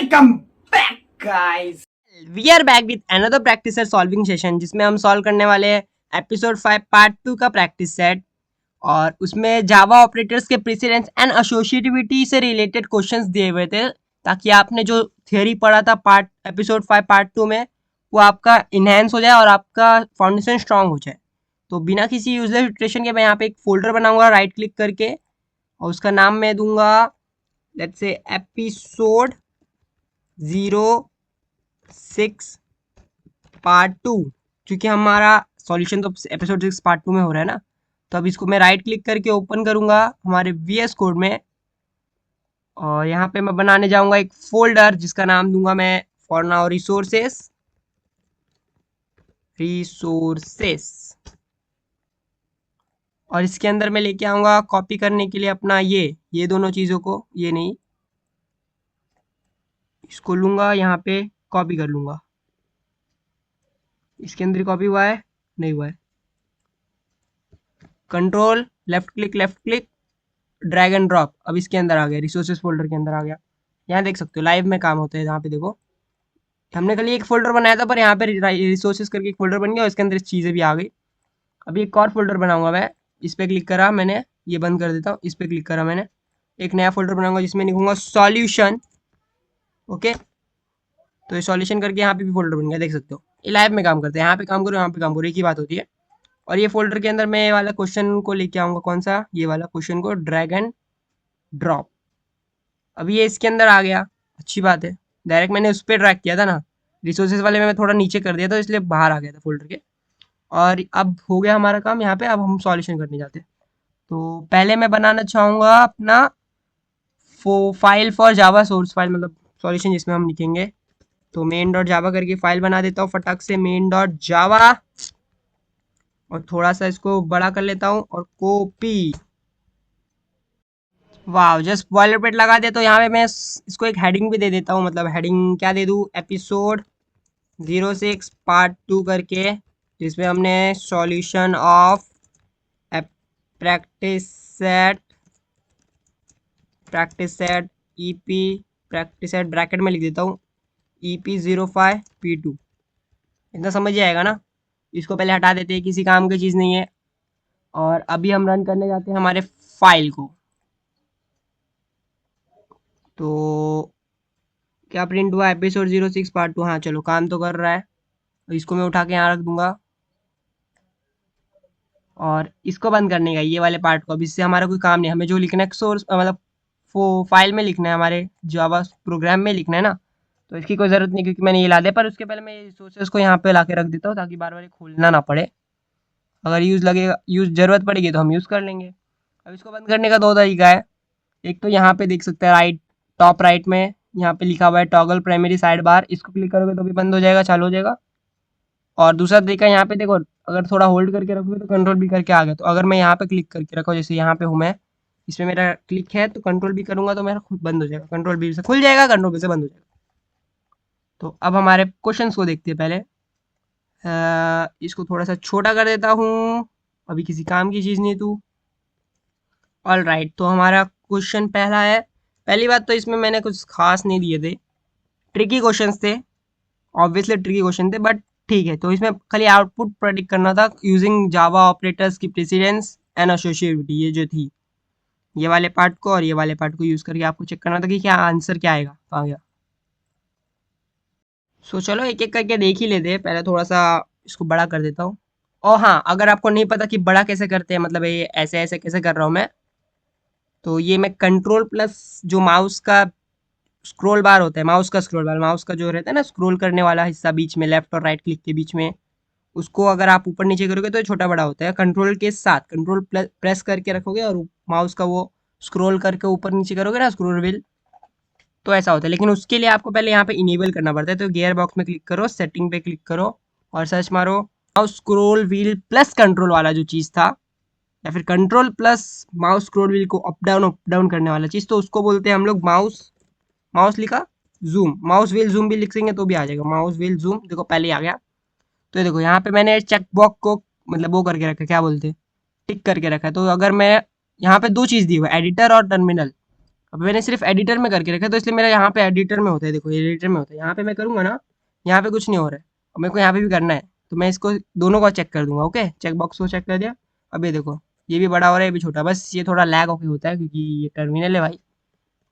Welcome back guys. We are back with another practice set solving session जिसमें हम solve करने वाले हैं एपिसोड 5 पार्ट 2 का प्रैक्टिस सेट। और उसमें जावा ऑपरेटर्स के प्रेसिडेंस एंड एसोसिएटिविटी से रिलेटेड क्वेश्चंस दिए हुए थे, ताकि आपने जो थियोरी पढ़ा था पार्ट एपिसोड 5 पार्ट 2 में वो आपका इन्हेंस हो जाए और आपका फाउंडेशन स्ट्रांग हो जाए। तो बिना किसी यूजलेस इटरेशन के मैं यहाँ पे एक फोल्डर बनाऊंगा राइट क्लिक करके, और उसका नाम मैं दूंगा लेट्स से एपिसोड 06 पार्ट 2, क्योंकि हमारा सॉल्यूशन तो एपिसोड 6 पार्ट 2 में हो रहा है ना। तो अब इसको मैं राइट क्लिक करके ओपन करूंगा हमारे VS कोड में, और यहाँ पे मैं बनाने जाऊंगा एक फोल्डर जिसका नाम दूंगा मैं फॉर नाउ रिसोर्सेस। और इसके अंदर मैं लेके आऊंगा कॉपी करने के लिए अपना ये दोनों चीज़ों को, ये नहीं, इसको लूंगा यहाँ पे कॉपी कर लूंगा। इसके अंदर कॉपी हुआ है? नहीं हुआ है। Control left click drag and drop, अब इसके अंदर आ गया, रिसोर्सेज फोल्डर के अंदर आ गया। यहाँ देख सकते हो लाइव में काम होता है। यहाँ पे देखो हमने कल एक फोल्डर बनाया था, पर यहाँ पे रिसोर्सेज करके एक फोल्डर बन गया और इसके अंदर चीज़ें भी आ गई। अभी एक और फोल्डर बनाऊंगा मैं, इस पर क्लिक करा मैंने, ये बंद कर देता हूँ, इस पर क्लिक करा मैंने, एक नया फोल्डर बनाऊंगा जिसमें लिखूंगा सॉल्यूशन। ओके, तो ये सॉल्यूशन करके यहाँ पे भी फोल्डर बन गया, देख सकते हो ये लाइव में काम करते हैं। यहाँ पे काम करो, यहाँ पे काम करो, एक ही बात होती है। और ये फोल्डर के अंदर मैं ये वाला क्वेश्चन को लेके आऊंगा, कौन सा, ये वाला क्वेश्चन को ड्रैग एंड ड्रॉप। अभी ये इसके अंदर आ गया, अच्छी बात है। डायरेक्ट मैंने उस पर ड्रैग किया था ना, रिसोर्सेज वाले में मैं थोड़ा नीचे कर दिया था, इसलिए बाहर आ गया था फोल्डर के। और अब हो गया हमारा काम यहाँ पे। अब हम सॉल्यूशन करने जाते हैं। तो पहले मैं बनाना चाहूँगा अपना file for Java, source file मतलब सॉल्यूशन जिसमें हम लिखेंगे। तो मेन डॉट जावा करके फाइल बना देता हूँ फटाक से, मेन डॉट जावा, और थोड़ा सा इसको बड़ा कर लेता हूँ और कॉपी। वाह, जस्ट बॉयलरपेट लगा दे। तो यहाँ पे मैं इसको एक हेडिंग भी दे देता हूँ, मतलब हेडिंग क्या दे दूँ, एपिसोड 06 पार्ट 2 करके, जिसमें हमने solution of practice set EP practice set bracket में लिख देता हूँ EP05P2। इतना समझ ही आएगा ना। इसको पहले हटा देते हैं, किसी काम की चीज़ नहीं है। और अभी हम रन करने जाते हैं हमारे फाइल को। तो क्या प्रिंट हुआ, एपिसोड 06 पार्ट 2। हाँ चलो, काम तो कर रहा है। इसको मैं उठा के यहाँ रख दूंगा, और इसको बंद करने का ये वाले पार्ट को। अब इससे हमारा कोई काम नहीं, हमें जो लिखना है सोर्स मतलब वो फाइल में लिखना है, हमारे जावा प्रोग्राम में लिखना है ना। तो इसकी कोई ज़रूरत नहीं, क्योंकि मैंने ये ला दिया। पर उसके पहले मैं ये रिसोर्सेज को यहाँ पे ला के रख देता हूँ, ताकि बार बार खोलना ना पड़े। अगर यूज़ ज़रूरत पड़ेगी तो हम यूज़ कर लेंगे। अब इसको बंद करने का दो तरीका है। एक तो यहाँ पे देख सकते हैं टॉप राइट में यहाँ पे लिखा हुआ है टॉगल प्राइमरी साइड बार, इसको क्लिक करोगे तो भी बंद हो जाएगा, चालू हो जाएगा। और दूसरा तरीका यहाँ पे देखो, अगर थोड़ा होल्ड करके रखोगे तो कंट्रोल भी करके आ गया। तो अगर मैं यहाँ पे क्लिक करके रखा, जैसे यहाँ पे हूँ मैं, इसमें मेरा क्लिक है, तो कंट्रोल भी करूँगा तो मेरा खुद बंद हो जाएगा, कंट्रोल बी से खुल जाएगा, कंट्रोल बी से बंद हो जाएगा। तो अब हमारे क्वेश्चन को देखते हैं पहले। इसको थोड़ा सा छोटा कर देता हूँ, अभी किसी काम की चीज़ नहीं तू। ऑल राइट, तो हमारा क्वेश्चन पहला है। पहली बात तो इसमें मैंने कुछ खास नहीं दिए थे, ट्रिकी क्वेश्चंस थे, ऑब्वियसली ट्रिकी क्वेश्चन थे, बट ठीक है। तो इसमें खाली आउटपुट प्रेडिक्ट करना था यूजिंग जावा ऑपरेटर्स की प्रेसिडेंस एंड एसोसिएटिविटी, ये जो थी, ये वाले पार्ट को और ये वाले पार्ट को यूज करके आपको चेक करना था कि क्या आंसर क्या आएगा, आ गया। सो चलो एक एक करके देख ही लेते हैं। पहले थोड़ा सा इसको बड़ा कर देता हूँ। और हाँ, अगर आपको नहीं पता कि बड़ा कैसे करते हैं, मतलब ये ऐसे ऐसे कैसे कर रहा हूँ मैं, तो ये मैं कंट्रोल प्लस जो माउस का स्क्रॉल बार होता है, माउस का स्क्रॉल बार, माउस का जो रहता है ना स्क्रॉल करने वाला हिस्सा बीच में, लेफ्ट और राइट क्लिक के बीच में, उसको अगर आप ऊपर नीचे करोगे तो ये छोटा बड़ा होता है। कंट्रोल के साथ कंट्रोल प्रेस करके रखोगे और माउस का वो स्क्रॉल करके ऊपर नीचे करोगे ना स्क्रॉल व्हील, तो ऐसा होता है। लेकिन उसके लिए आपको पहले यहाँ पे इनेबल करना पड़ता है। तो गियर बॉक्स में क्लिक करो, सेटिंग पे क्लिक करो और सर्च मारो mouse scroll wheel plus control वाला जो चीज़ था, या फिर control plus mouse scroll wheel को अप डाउन करने वाला चीज़, तो उसको बोलते हैं हम लोग माउस लिखा जूम, माउस व्हील जूम भी लिखेंगे तो भी आ जाएगा, माउस व्हील जूम। देखो पहले ही आ गया। तो ये देखो यहाँ पे मैंने चेक बॉक्स को मतलब वो करके रखा है, क्या बोलते हैं, टिक करके रखा है। तो अगर मैं यहाँ पे दो चीज़ दी हुई है, एडिटर और टर्मिनल। अब मैंने सिर्फ एडिटर में करके रखा है, तो इसलिए मेरा यहाँ पे एडिटर में होता है, देखो एडिटर में होता है। यहाँ पे मैं करूँगा ना, यहाँ पे कुछ नहीं हो रहा है, और मेरे को यहाँ पे भी करना है, तो मैं इसको दोनों को चेक कर दूंगा। ओके, चेक बॉक्स को चेक कर दिया। अब ये देखो, ये भी बड़ा हो रहा है, ये भी छोटा, बस ये थोड़ा लैग होके होता है क्योंकि ये टर्मिनल है भाई।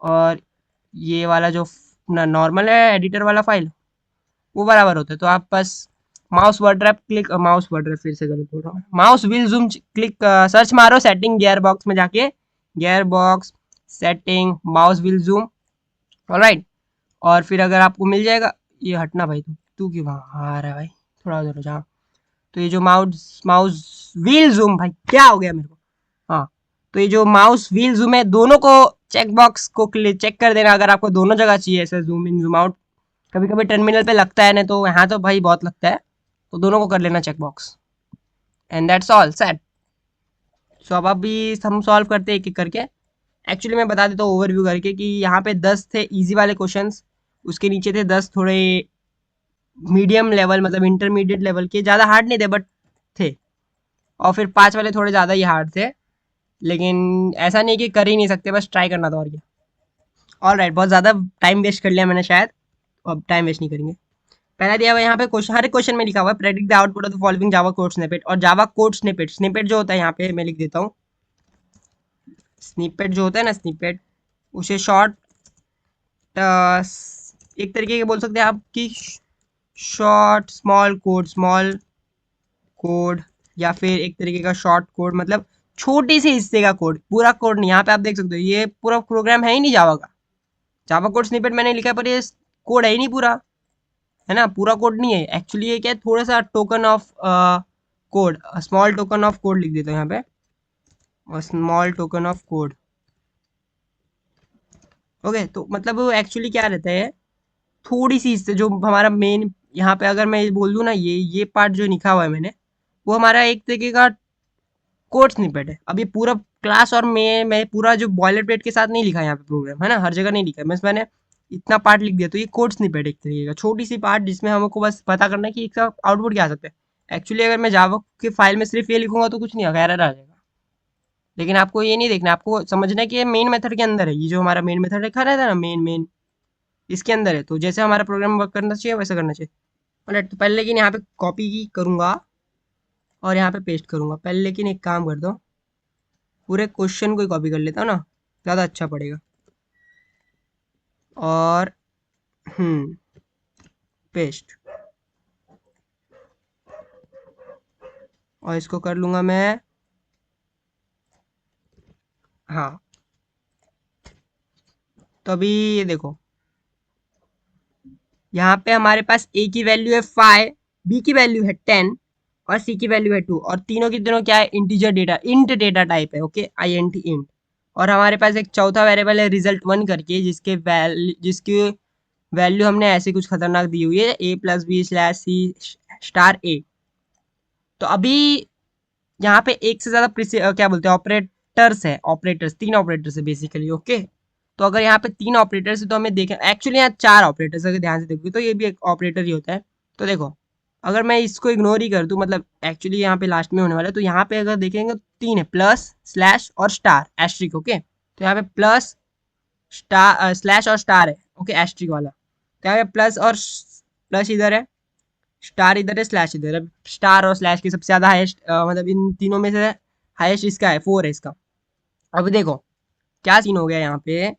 और ये वाला जो अपना नॉर्मल है एडिटर वाला फाइल, वो बराबर होता है। तो आप बस माउस वर्ड रैप फिर से गलत बोल रहा हूँ, mouse wheel zoom click, search मारो सेटिंग गियर बॉक्स में जाके, gear box setting mouse wheel zoom. Alright, और फिर अगर आपको मिल जाएगा, ये हटना भाई, तू तू क्यों वहाँ आ रहा है भाई, थोड़ा उधर हो जा। तो ये जो माउस माउस व्हील जूम, भाई क्या हो गया मेरे को, हाँ, तो ये जो माउस व्हील जूम है, दोनों को चेक बॉक्स को चेक कर देना अगर आपको दोनों जगह चाहिए ऐसे जूम इन जूम आउट। कभी कभी टर्मिनल पे लगता है, नहीं तो यहाँ तो भाई बहुत लगता है, तो दोनों को कर लेना check box, and that's all set. So अब अभी हम सॉल्व करते हैं एक एक करके। एक्चुअली मैं बता देता हूँ ओवरव्यू करके कि यहाँ पे 10 थे इजी वाले क्वेश्चंस, उसके नीचे थे 10 थोड़े मीडियम लेवल, मतलब इंटरमीडिएट लेवल के, ज़्यादा हार्ड नहीं थे बट थे, और फिर 5 वाले थोड़े ज़्यादा ही हार्ड थे, लेकिन ऐसा नहीं कि कर ही नहीं सकते, बस ट्राई करना था और क्या। ऑल राइट, बहुत ज़्यादा टाइम वेस्ट कर लिया मैंने शायद, अब टाइम वेस्ट नहीं करेंगे। पहला दिया हुआ है यहाँ पे क्वेश्चन, हर एक क्वेश्चन में लिखा हुआ है predict the output of the following Java code snippet, और जावा कोड स्निपेट, स्निपेट जो होता है यहाँ पे मैं लिख देता हूँ, स्निपेट जो होता है ना, स्निपेट, उसे शॉर्ट, एक तरीके के बोल सकते हैं आपकी शॉर्ट स्मॉल कोड, या फिर एक तरीके का शॉर्ट कोड, मतलब छोटी सी हिस्से का कोड, पूरा कोड नहीं। यहाँ पे आप देख सकते हो ये पूरा प्रोग्राम है ही नहीं जावा का, जावा कोड स्निपेट मैंने लिखा है पर ये कोड है ही नहीं पूरा, है ना, पूरा कोड नहीं है एक्चुअली। ये क्या है, थोड़ा सा token of code, small token of code लिख देता हूँ यहाँ पे, और small token of code. Okay, तो मतलब वो एक्चुअली क्या रहता है, थोड़ी सी हिस्से जो हमारा मेन, यहाँ पे अगर मैं बोल दूँ ना, ये पार्ट जो लिखा हुआ है मैंने, वो हमारा एक तरीके का कोड स्निपेट है। अब ये पूरा क्लास और मैं पूरा जो बॉयलर प्लेट के साथ नहीं लिखा है यहाँ पे प्रोग्राम, है ना, हर जगह नहीं लिखा है, बस मैंने इतना पार्ट लिख दिया। तो ये कोड स्निपेट एक तरीके का छोटी सी पार्ट, जिसमें हमको बस पता करना है कि इसका आउटपुट क्या आ सकता है। एक्चुअली अगर मैं जावा की फाइल में सिर्फ ये लिखूंगा तो कुछ नहीं होगा, एरर आ जाएगा। लेकिन आपको ये नहीं देखना, आपको समझना है कि ये मेन मेथड के अंदर है, ये जो हमारा मेन मेथड लिखा रहता है ना, मेन मेन इसके अंदर है, तो जैसे हमारा प्रोग्राम वर्क करना चाहिए वैसा करना चाहिए। ऑलराइट, तो पहले लेकिन यहाँ पे कॉपी की करूंगा और यहाँ पे पेस्ट करूंगा पहले, लेकिन एक काम कर दो, पूरे क्वेश्चन को ही कॉपी कर लेता हूँ ना, ज़्यादा अच्छा पड़ेगा। और पेस्ट, और इसको कर लूँगा मैं, हाँ, तो अभी ये देखो, यहाँ पे हमारे पास ए की वैल्यू है 5, बी की वैल्यू है 10, और सी की वैल्यू है 2, और तीनों की तीनों क्या है, integer data, int data type है। Okay, I N T, int. और हमारे पास एक चौथा वेरिएबल है रिजल्ट 1 करके, जिसकी वैल्यू हमने ऐसे कुछ खतरनाक दी हुई है, A plus B slash C star A. तो अभी यहाँ पे एक से ज्यादा क्या बोलते हैं, ऑपरेटर्स है, ऑपरेटर्स, 3 ऑपरेटर्स है बेसिकली। ओके, तो अगर यहाँ पे 3 ऑपरेटर्स है तो हमें देखें, एक्चुअली यहाँ 4 ऑपरेटर्स, अगर ध्यान से देखोगे तो ये भी एक ऑपरेटर ही होता है। तो देखो, अगर मैं इसको इग्नोर ही कर दूं, मतलब एक्चुअली यहाँ पे लास्ट में होने वाला है, तो यहाँ पे अगर देखेंगे तो 3 है, प्लस स्लैश और स्टार एस्ट्रिक। ओके, तो यहाँ पे प्लस स्टार स्लैश और स्टार है, ओके, एस्ट्रिक वाला। तो यहाँ पे प्लस और प्लस इधर है, स्टार इधर है, स्लैश इधर है। स्टार और स्लैश की सबसे ज्यादा हाईएस्ट, मतलब इन तीनों में से हाईएस्ट इसका है, 4 है इसका। अब देखो क्या सीन हो गया यहाँ पे,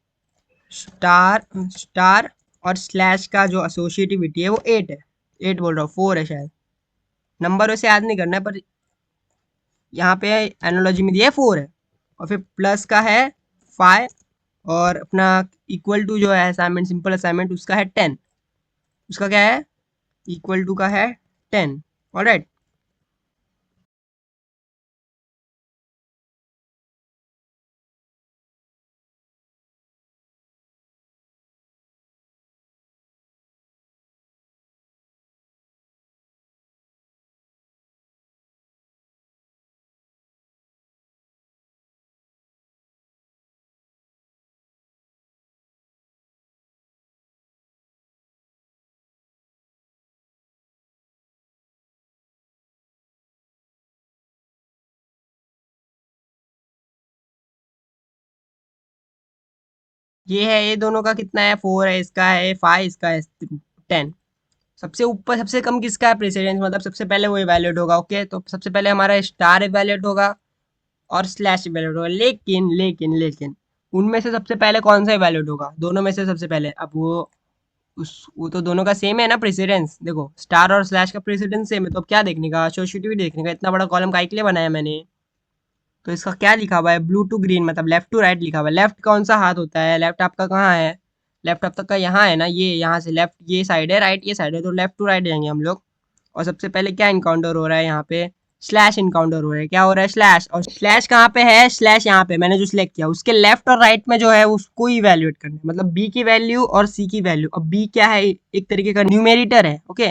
स्टार स्टार और स्लैश का जो एसोसिएटिविटी है वो 8 है, 8 बोल रहा हूँ, 4 है शायद, नंबर वैसे याद नहीं करना है, पर यहाँ पे एनोलॉजी में दिया है 4 है। और फिर प्लस का है 5, और अपना इक्वल टू जो है असाइनमेंट, सिंपल असाइनमेंट, उसका है 10, उसका क्या है, इक्वल टू का है 10। ऑलराइट, ये है, ये दोनों का कितना है 4 है, इसका है 5, इसका है 10। सबसे ऊपर सबसे कम किसका है प्रेसिडेंस, मतलब सबसे पहले वो इवैल्यूएट होगा। ओके, तो सबसे पहले हमारा स्टार इवैल्यूएट होगा और स्लैश इवैल्यूएट होगा। लेकिन उनमें से सबसे पहले कौन सा इवैल्यूएट होगा, दोनों में से सबसे पहले। अब वो तो दोनों का सेम है ना प्रेसिडेंस, देखो स्टार और स्लैश का प्रेसिडेंस सेम है, तो अब क्या देखने का, एसोसिएटिव देखने का। इतना बड़ा कॉलम काहे के लिए बनाया मैंने, तो इसका क्या लिखा हुआ है, ब्लू टू ग्रीन, मतलब लेफ्ट टू राइट लिखा हुआ है। लेफ्ट कौन सा हाथ होता है, लेफ्ट आपका कहाँ है, लेफ्ट आप तक का यहाँ है ना, ये यहाँ से लेफ्ट ये साइड है, राइट ये साइड है, तो लेफ्ट टू राइट जाएंगे हम लोग। और सबसे पहले क्या इनकाउंटर हो रहा है यहाँ पे, स्लैश इनकाउंटर हो रहा है। क्या हो रहा है, स्लैश। और स्लैश कहाँ पे है, स्लैश यहाँ पे मैंने जो सिलेक्ट किया उसके लेफ्ट और राइट में जो है उसको इवैल्यूएट करना है, मतलब बी की वैल्यू और सी की वैल्यू। अब बी क्या है, एक तरीके का न्यूमेरेटर है। ओके,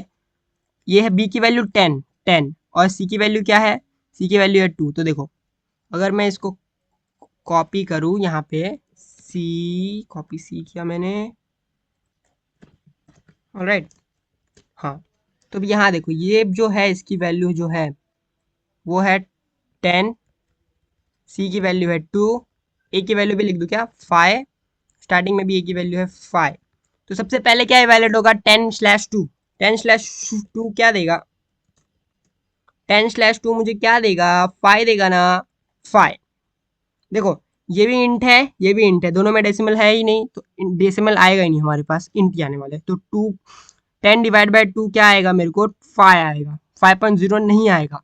ये है बी की वैल्यू 10 और सी की वैल्यू क्या है, सी की वैल्यू है 2। तो देखो अगर मैं इसको कॉपी करूँ यहाँ पे, सी कॉपी सी किया मैंने, ऑलराइट। हाँ, तो अब यहाँ देखो ये जो है इसकी वैल्यू जो है वो है 10, सी की वैल्यू है 2, ए की वैल्यू भी लिख दूँ क्या 5, स्टार्टिंग में भी ए की वैल्यू है 5। तो सबसे पहले क्या इवैल्यूएट होगा, 10/2। 10/2 क्या देगा, 10/2 मुझे क्या देगा, 5 देगा ना, 5। देखो ये भी इंट है, ये भी इंट है, दोनों में डेसिमल है ही नहीं, तो डेसिमल आएगा ही नहीं हमारे पास, इंट ही आने वाले। तो 10/2 क्या आएगा मेरे को, 5 आएगा, 5.0 नहीं आएगा।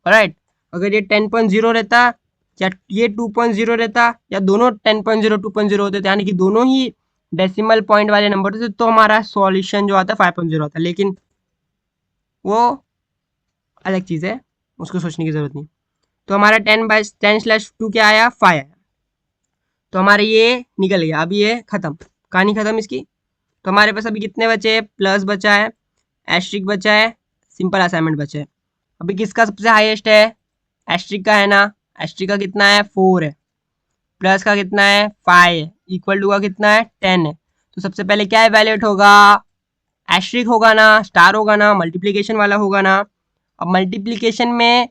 राइट, अगर ये 10.0 रहता या ये 2.0 रहता या दोनों 10.0 2.0 होते थे, यानी कि दोनों ही डेसिमल पॉइंट वाले नंबर थे, तो हमारा सॉल्यूशन जो आता 5.0 आता, लेकिन वो अलग चीज़ है, उसको सोचने की जरूरत नहीं। तो हमारा 10/10/2 क्या आया, 5 आया। तो हमारे ये निकल गया, अभी ये खत्म, कहानी खत्म इसकी। तो हमारे पास अभी कितने बचे हैं, प्लस बचा है, एस्ट्रिक बचा है, सिंपल असाइनमेंट बचा है। अभी किसका सबसे हाईएस्ट है, एस्ट्रिक का है ना, एस्ट्रिक का कितना है 4 है, प्लस का कितना है 5 है, इक्वल टू का कितना है 10 है। तो सबसे पहले क्या इवैल्यूएट होगा, एस्ट्रिक होगा ना, स्टार होगा ना, मल्टीप्लीकेशन वाला होगा ना। अब मल्टीप्लीकेशन में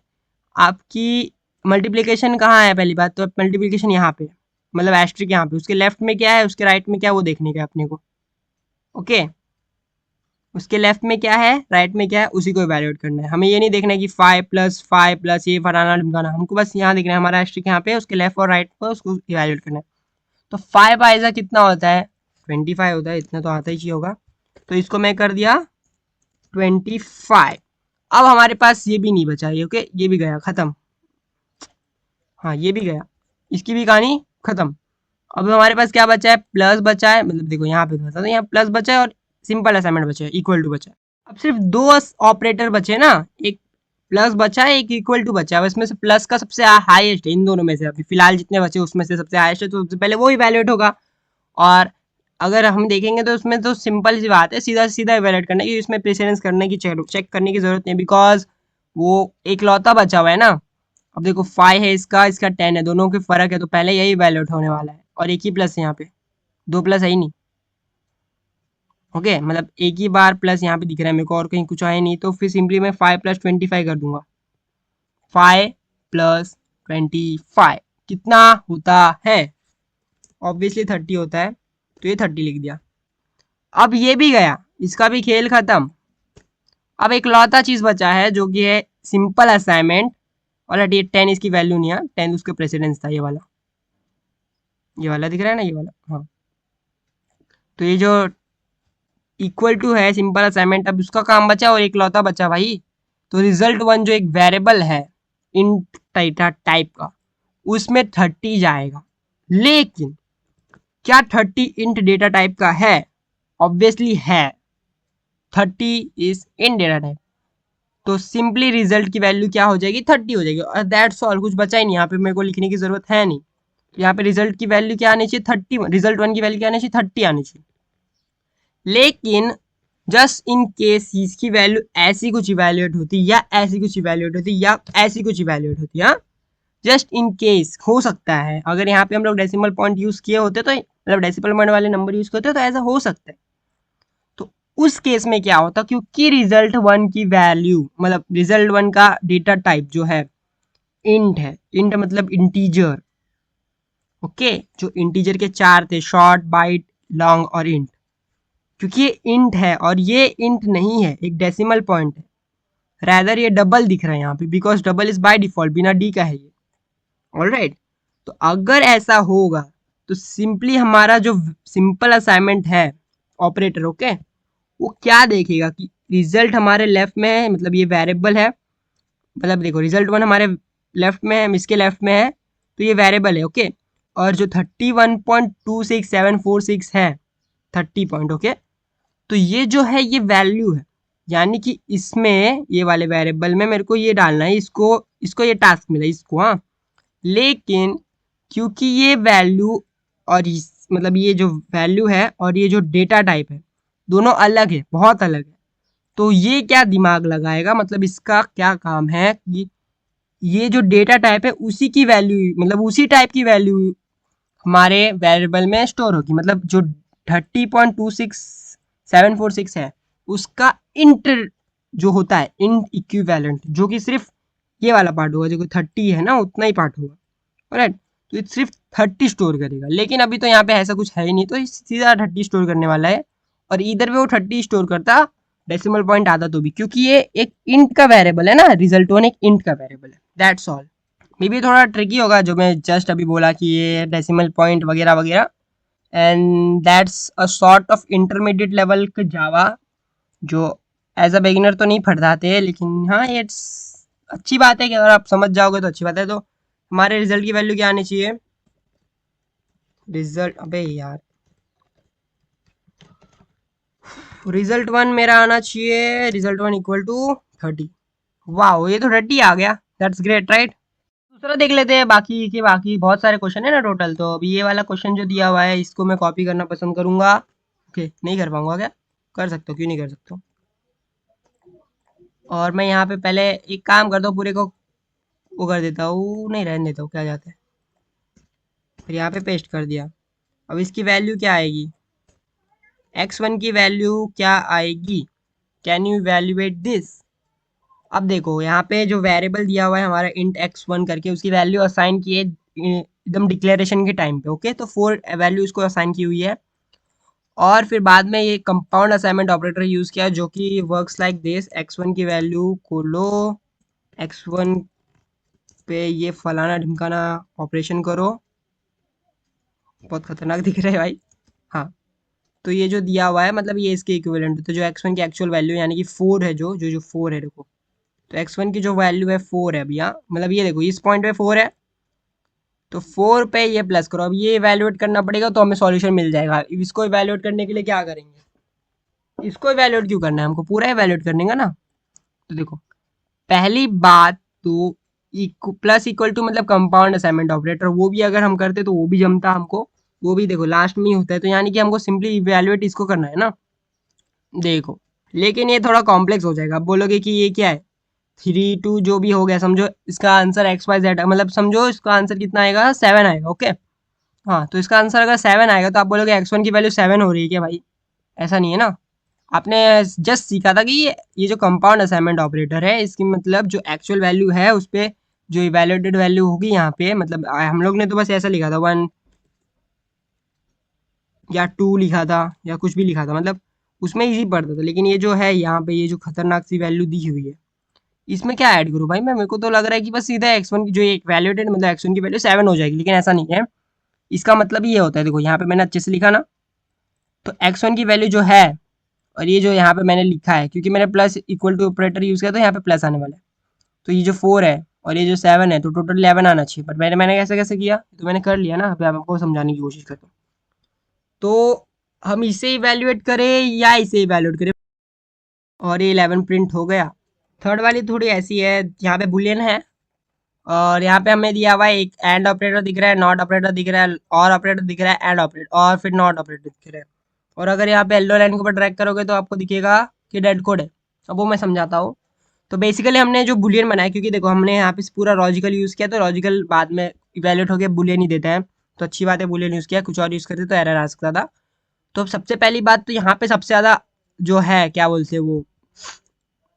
आपकी मल्टीप्लीकेशन कहाँ है, पहली बात तो मल्टीप्लीकेशन यहाँ पे, मतलब एस्ट्रिक यहाँ पे, उसके लेफ्ट में क्या है उसके राइट में क्या है वो देखने का अपने को। ओके, उसके लेफ्ट में क्या है राइट में क्या है उसी को इवैल्यूएट करना है, हमें ये नहीं देखना है कि 5+5+ ये फलाना ढिमकाना, हमको बस यहाँ देखना है हमारा एस्ट्रिक यहाँ पे है, उसके लेफ्ट और राइट पर उसको इवैल्यूएट करना है। तो 5 आइजा कितना होता है, 25 होता है, इतना तो आता ही होगा। तो इसको मैं कर दिया 25। अब हमारे पास ये भी नहीं बचा, ये ओके, ये भी गया खत्म। हाँ ये भी गया, इसकी भी कहानी खत्म। अब हमारे पास क्या बचा है, प्लस बचा है, मतलब देखो यहाँ पे बता दो, यहाँ प्लस बचा है और सिंपल असाइनमेंट बचा है, इक्वल टू बचा है। अब सिर्फ दो ऑपरेटर बचे ना, एक प्लस बचा है एक इक्वल टू बचा है, इसमें से प्लस का सबसे हाईएस्ट है इन दोनों में से, अभी फिलहाल जितने बचे उसमें से सबसे हाईएस्ट है, तो सबसे पहले वो इवैल्यूएट होगा। और अगर हम देखेंगे तो उसमें तो सिंपल सी बात है, सीधा सीधा इवैल्यूएट करना है, इसमें प्रेसिडेंस करने की चेक करने की जरूरत नहीं, बिकॉज वो एक लौता बचा हुआ है ना। अब देखो 5 है इसका, इसका 10 है, दोनों के फर्क है, तो पहले यही वैल्यूएट होने वाला है, और एक ही प्लस है यहाँ पे, दो प्लस है ही नहीं। ओके, मतलब एक ही बार प्लस यहाँ पे दिख रहा है मेरे को, और कहीं कुछ है नहीं, तो फिर सिंपली मैं 5+25 कर दूंगा। 5+25 कितना होता है, ऑब्वियसली 30 होता है, तो ये 30 लिख दिया। अब ये भी गया, इसका भी खेल खत्म। अब एक लौता चीज बचा है जो कि है सिंपल असाइनमेंट, और ये 10 इसकी वैल्यू नहीं है, 10 उसके प्रेसिडेंस था, ये वाला दिख रहा है ना, ये वाला। हाँ, तो ये जो इक्वल टू है सिंपल असाइनमेंट, अब उसका काम बचा और एक लौता बचा भाई। तो रिजल्ट वन जो एक वेरिएबल है इंट टाइप का, उसमें 30 जाएगा। लेकिन क्या 30 इंट डेटा टाइप का है, ऑब्वियसली है, 30 इज इन डेटा टाइप। तो सिंपली रिजल्ट की वैल्यू क्या हो जाएगी, 30 हो जाएगी, और दैट्स ऑल, कुछ बचा ही नहीं, यहाँ पे मेरे को लिखने की जरूरत है नहीं। यहाँ पे रिजल्ट की वैल्यू क्या आनी चाहिए, 30, रिजल्ट वन की वैल्यू क्या आनी चाहिए, 30 आनी चाहिए। लेकिन जस्ट इन केस इसकी वैल्यू ऐसी कुछ इवैल्यूएट होती, या ऐसी कुछ इवैल्यूएट होती, या ऐसी कुछ इवैल्यूएट होती, हाँ जस्ट इन केस हो सकता है, अगर यहाँ पे हम लोग डेसिमल पॉइंट यूज किए होते तो, मतलब डेसिमल पॉइंट वाले नंबर यूज करते तो ऐसा हो सकता है। तो उस केस में क्या होता, क्योंकि रिजल्ट वन की वैल्यू, मतलब रिजल्ट वन का डेटा टाइप जो है इंट है, इंट मतलब इंटीजर। ओके, जो इंटीजर के 4 थे, शॉर्ट, बाइट, लॉन्ग और इंट। क्योंकि ये इंट है और ये इंट नहीं है, एक डेसिमल पॉइंट है, रैदर ये डबल दिख रहा है यहाँ पे, because double is by default, बिना डी का है ये। ऑलराइट, तो अगर ऐसा होगा तो सिंपली हमारा जो सिंपल असाइनमेंट है ऑपरेटर, ओके, वो क्या देखेगा कि रिजल्ट हमारे लेफ्ट में है, मतलब ये वेरिएबल है, मतलब देखो रिजल्ट 1 हमारे लेफ्ट में है, इसके लेफ्ट में है, तो ये वेरिएबल है, ओके। और जो 31.26746 है 30 पॉइंट, ओके, तो ये जो है ये वैल्यू है, यानी कि इसमें ये वाले वेरिएबल में मेरे को ये डालना है, इसको इसको ये टास्क मिला इसको, हाँ। लेकिन क्योंकि ये वैल्यू और मतलब ये जो वैल्यू है और ये जो डेटा टाइप है दोनों अलग है, बहुत अलग है, तो ये क्या दिमाग लगाएगा, मतलब इसका क्या काम है कि ये जो डेटा टाइप है उसी की वैल्यू, मतलब उसी टाइप की वैल्यू हमारे वेरिएबल में स्टोर होगी, मतलब जो 30.26746 है उसका इंट जो होता है, इंट इक्विवेलेंट, जो कि सिर्फ ये वाला पार्ट होगा, जो 30 है ना उतना ही पार्ट होगा, राइट। तो ये सिर्फ 30 स्टोर करेगा, लेकिन अभी तो यहाँ पे ऐसा कुछ है ही नहीं, तो सीधा 30 स्टोर करने वाला है। और इधर पे वो 30 स्टोर करता डेसिमल पॉइंट आता तो भी, क्योंकि ये एक इंट का वेरिएबल है ना, रिजल्ट वन एक इंट का वेरिएबल है, दैट्स ऑल। मे बी थोड़ा ट्रिकी होगा जो मैं जस्ट अभी बोला कि ये डेसिमल पॉइंट वगैरह वगैरह, and that's a sort of intermediate level का जावा, जो एज अ बिगिनर तो नहीं पढ़ाते, लेकिन हाँ ये अच्छी बात है कि अगर आप समझ जाओगे तो अच्छी बात है। तो हमारे रिजल्ट की वैल्यू क्या आनी चाहिए, रिजल्ट, अबे यार, रिजल्ट 1 मेरा आना चाहिए, रिजल्ट 1 इक्वल टू 30। वाह, ये तो 30 आ गया, दैट्स ग्रेट, राइट। दूसरा देख लेते हैं, बाकी के बाकी बहुत सारे क्वेश्चन है ना टोटल, तो अभी ये वाला क्वेश्चन जो दिया हुआ है इसको मैं कॉपी करना पसंद करूंगा। ओके, नहीं कर पाऊंगा क्या, कर सकता हूँ, क्यों नहीं कर सकता हूँ। और मैं यहाँ पे पहले एक काम करता हूँ, पूरे को वो कर देता हूँ, नहीं रहने देता हूँ, क्या जाता है, फिर यहाँ पे पेस्ट कर दिया। अब इसकी वैल्यू क्या आएगी, x1 की वैल्यू क्या आएगी, कैन यू वैल्यूएट दिस। अब देखो यहाँ पे जो वेरिएबल दिया हुआ है हमारा इंट x1 करके, उसकी वैल्यू असाइन की है एकदम डिक्लेरेशन के टाइम पे, ओके, तो 4 वैल्यू इसको असाइन की हुई है। और फिर बाद में ये कंपाउंड असाइनमेंट ऑपरेटर यूज किया, जो कि वर्क्स लाइक दिस, x1 की वैल्यू खोलो, x1 पे ये फलाना ढिमकाना ऑपरेशन करो, बहुत खतरनाक दिख रहा है भाई, हाँ। तो ये जो दिया हुआ है मतलब ये इसके इक्विवेलेंट है, तो जो x1 की एक्चुअल वैल्यू यानी कि 4 है, जो 4 है, देखो, तो x1 की जो वैल्यू है 4 है भैया, मतलब ये देखो इस पॉइंट पे 4 है, तो 4 पे ये प्लस करो, अब ये इवैल्यूएट करना पड़ेगा तो हमें सॉल्यूशन मिल जाएगा। इसको इवैल्यूएट करने के लिए क्या करेंगे, इसको इवैल्यूएट क्यों करना है, हमको पूरा इवैल्यूएट करने का ना। तो देखो, पहली बात तो प्लस इक्वल टू मतलब कंपाउंड असाइनमेंट ऑपरेटर, वो भी अगर हम करते तो वो भी जमता हमको, वो भी देखो लास्ट में ही होता है, तो यानी कि हमको सिंपली इवैल्यूएट इसको करना है ना, देखो। लेकिन ये थोड़ा कॉम्प्लेक्स हो जाएगा, अब बोलोगे कि ये क्या है, 3 2 जो भी हो गया, समझो इसका आंसर XYZ, मतलब समझो इसका आंसर कितना आएगा, 7 आएगा, ओके। हाँ, तो इसका आंसर अगर 7 आएगा तो आप बोलोगे x1 की वैल्यू 7 हो रही है क्या भाई, ऐसा नहीं है ना। आपने जस्ट सीखा था कि ये जो कंपाउंड असाइनमेंट ऑपरेटर है, इसकी मतलब जो एक्चुअल वैल्यू है उस पर जो इवैल्यूएटेड वैल्यू होगी यहाँ पे, मतलब हम लोग ने तो बस ऐसा लिखा था 1 या 2 लिखा था या कुछ भी लिखा था, मतलब उसमें इजी पड़ता था। लेकिन ये जो है यहाँ पे ये जो खतरनाक सी वैल्यू दी हुई है, इसमें क्या ऐड करूँ भाई मैं, मेरे को तो लग रहा है कि बस सीधा x1 की जो एक वैल्यूएटेड मतलब x1 की वैल्यू 7 हो जाएगी, लेकिन ऐसा नहीं है। इसका मतलब ये होता है, देखो यहाँ पे मैंने अच्छे से लिखा ना, तो x1 की वैल्यू जो है और ये जो यहाँ पे मैंने लिखा है, क्योंकि मैंने plus equal to operator use किया तो यहाँ पे प्लस आने वाला है, तो ये जो 4 है और ये जो 7 है, तो टोटल 11 आना चाहिए, बट मैंने कैसे कैसे किया, तो मैंने कर लिया ना, अभी आपको समझाने की कोशिश करता हूँ। तो हम इसे इवेल्युएट करें या इसे इवेल्युएट करें, और ये 11 प्रिंट हो गया। थर्ड वाली थोड़ी ऐसी है, यहाँ पे बुलियन है और यहाँ पे हमें दिया हुआ है एक एंड ऑपरेटर दिख रहा है, नॉट ऑपरेटर दिख रहा है, और ऑपरेटर दिख रहा है, एंड ऑपरेटर, और फिर नॉट ऑपरेटर दिख रहा है। और अगर यहाँ पे येलो लाइन के ऊपर ड्रैग करोगे तो आपको दिखेगा कि डेड कोड है। अब वो मैं समझाता हूँ। तो बेसिकली हमने जो बुलियन बनाया, क्योंकि देखो हमने यहाँ पे पूरा लॉजिकल यूज़ किया, तो लॉजिकल बाद में इवैल्यूएट होकर बुलियन ही देता है, तो अच्छी बात है बुलियन यूज़ किया, कुछ और यूज़ करते तो एरर आ सकता था। तो सबसे पहली बात तो यहाँ पे सबसे ज़्यादा जो है क्या बोलते हैं वो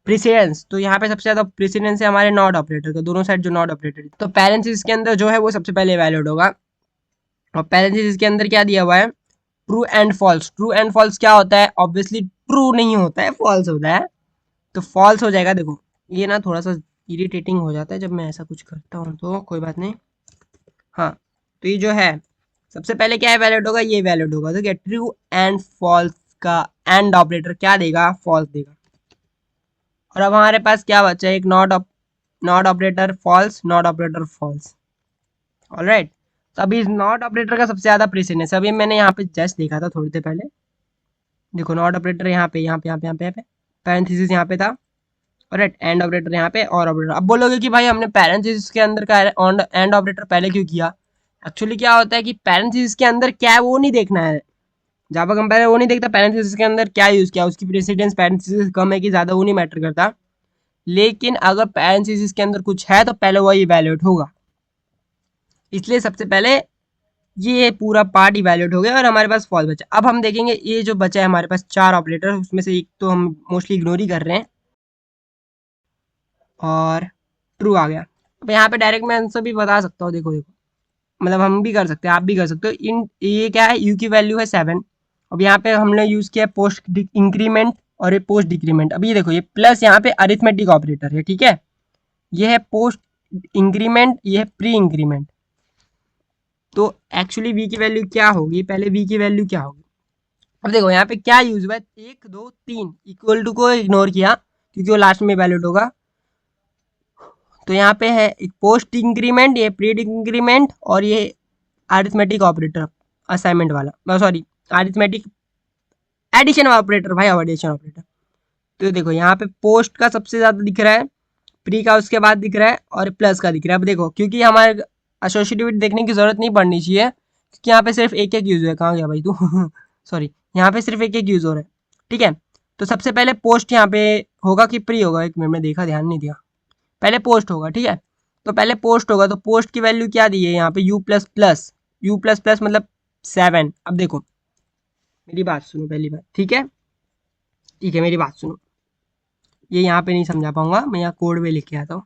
प्रेसिडेंस, तो यहाँ पे सबसे ज़्यादा प्रेसिडेंस है हमारे नॉट ऑपरेटर का, दोनों साइड जो नॉट ऑपरेटर, तो पेरेंट्स के अंदर जो है वो सबसे पहले वैलिड होगा। और पैरेंथेसिस के अंदर क्या दिया हुआ है, true and false. True and false क्या होता है, ऑब्वियसली ट्रू नहीं होता है, फॉल्स होता है, तो फॉल्स हो जाएगा। देखो ये ना थोड़ा सा इरिटेटिंग हो जाता है जब मैं ऐसा कुछ करता हूँ, तो कोई बात नहीं। हाँ, तो ये जो है सबसे पहले क्या है वैलिड होगा, ये वैलिड होगा। तो क्या ट्रू एंड फॉल्स का एंड ऑपरेटर क्या देगा, फॉल्स देगा। और अब हमारे पास क्या बचा है, एक not operator false, not operator false. Alright, तो अभी नॉट ऑपरेटर का सबसे ज्यादा प्रेसिडेंस, अभी मैंने यहाँ पे जस्ट देखा था थोड़ी देर पहले। देखो नॉट ऑपरेटर यहाँ पे, पैरेंथेसिस यहाँ पे था, राइट, एंड ऑपरेटर यहाँ पे, और ऑपरेटर। अब बोलोगे कि भाई हमने पैरेंथेसिस के अंदर का एंड ऑपरेटर पहले क्यों किया। एक्चुअली क्या होता है कि पैरेंथेसिस के अंदर क्या है वो नहीं देखना है, जावा कंपाइलर वो नहीं देखता पैरेंथेसिस के अंदर क्या यूज किया, उसकी प्रेसिडेंस पैरेंथेसिस कम है कि ज्यादा वो नहीं मैटर करता। लेकिन अगर पैरेंथेसिस के अंदर कुछ है तो पहले वो इवैल्यूएट होगा, इसलिए सबसे पहले ये पूरा पार्ट इवैल्यूएट हो गया और हमारे पास फॉल्स बचा। अब हम देखेंगे ये जो बचा है हमारे पास 4 ऑपरेटर, उसमें से एक तो हम मोस्टली इग्नोर ही कर रहे हैं, और ट्रू आ गया। अब यहाँ पे डायरेक्ट मैं आंसर भी बता सकता हूँ, देखो देखो, मतलब हम भी कर सकते हैं, आप भी कर सकते हो। इन ये क्या है, यू की वैल्यू है 7। अब यहाँ पे हमने यूज किया पोस्ट इंक्रीमेंट और ये पोस्ट डिक्रीमेंट। अब ये देखो ये प्लस यहाँ पे अरिथमेटिक ऑपरेटर है, ठीक है, ये है पोस्ट इंक्रीमेंट, ये है प्री इंक्रीमेंट। तो एक्चुअली वी की वैल्यू क्या होगी, पहले वी की वैल्यू क्या होगी। अब देखो यहाँ पे क्या यूज हुआ है, 1 2 3 इक्वल टू को इग्नोर किया क्योंकि वो लास्ट में वैलिड होगा। तो यहाँ पे है एक पोस्ट इंक्रीमेंट, ये प्री इंक्रीमेंट, और ये अरिथमेटिक ऑपरेटर असाइनमेंट वाला, सॉरी अरिथमेटिक एडिशन ऑपरेटर, भाई एडिशन ऑपरेटर। तो देखो यहाँ पे पोस्ट का सबसे ज्यादा दिख रहा है, प्री का उसके बाद दिख रहा है, और प्लस का दिख रहा है। अब देखो क्योंकि हमारे एसोसिएटिविटी देखने की जरूरत नहीं पड़नी चाहिए क्योंकि यहाँ पे सिर्फ एक एक यूज है, कहाँ गया भाई तू सॉरी, यहाँ पे सिर्फ एक एक यूज हो रहा है, ठीक है। तो सबसे पहले पोस्ट यहाँ पे होगा कि प्री होगा, एक मिनट में देखा, ध्यान नहीं दिया, पहले पोस्ट होगा, ठीक है। तो पहले पोस्ट होगा, तो पोस्ट की वैल्यू क्या दी है यहाँ पे, यू प्लस प्लस मतलब 7। अब देखो मेरी बात सुनो पहली बात, ठीक है, ठीक है, मेरी बात सुनो, ये यहाँ पे नहीं समझा पाऊंगा, मैं यहाँ कोड में लिख के आता हूँ।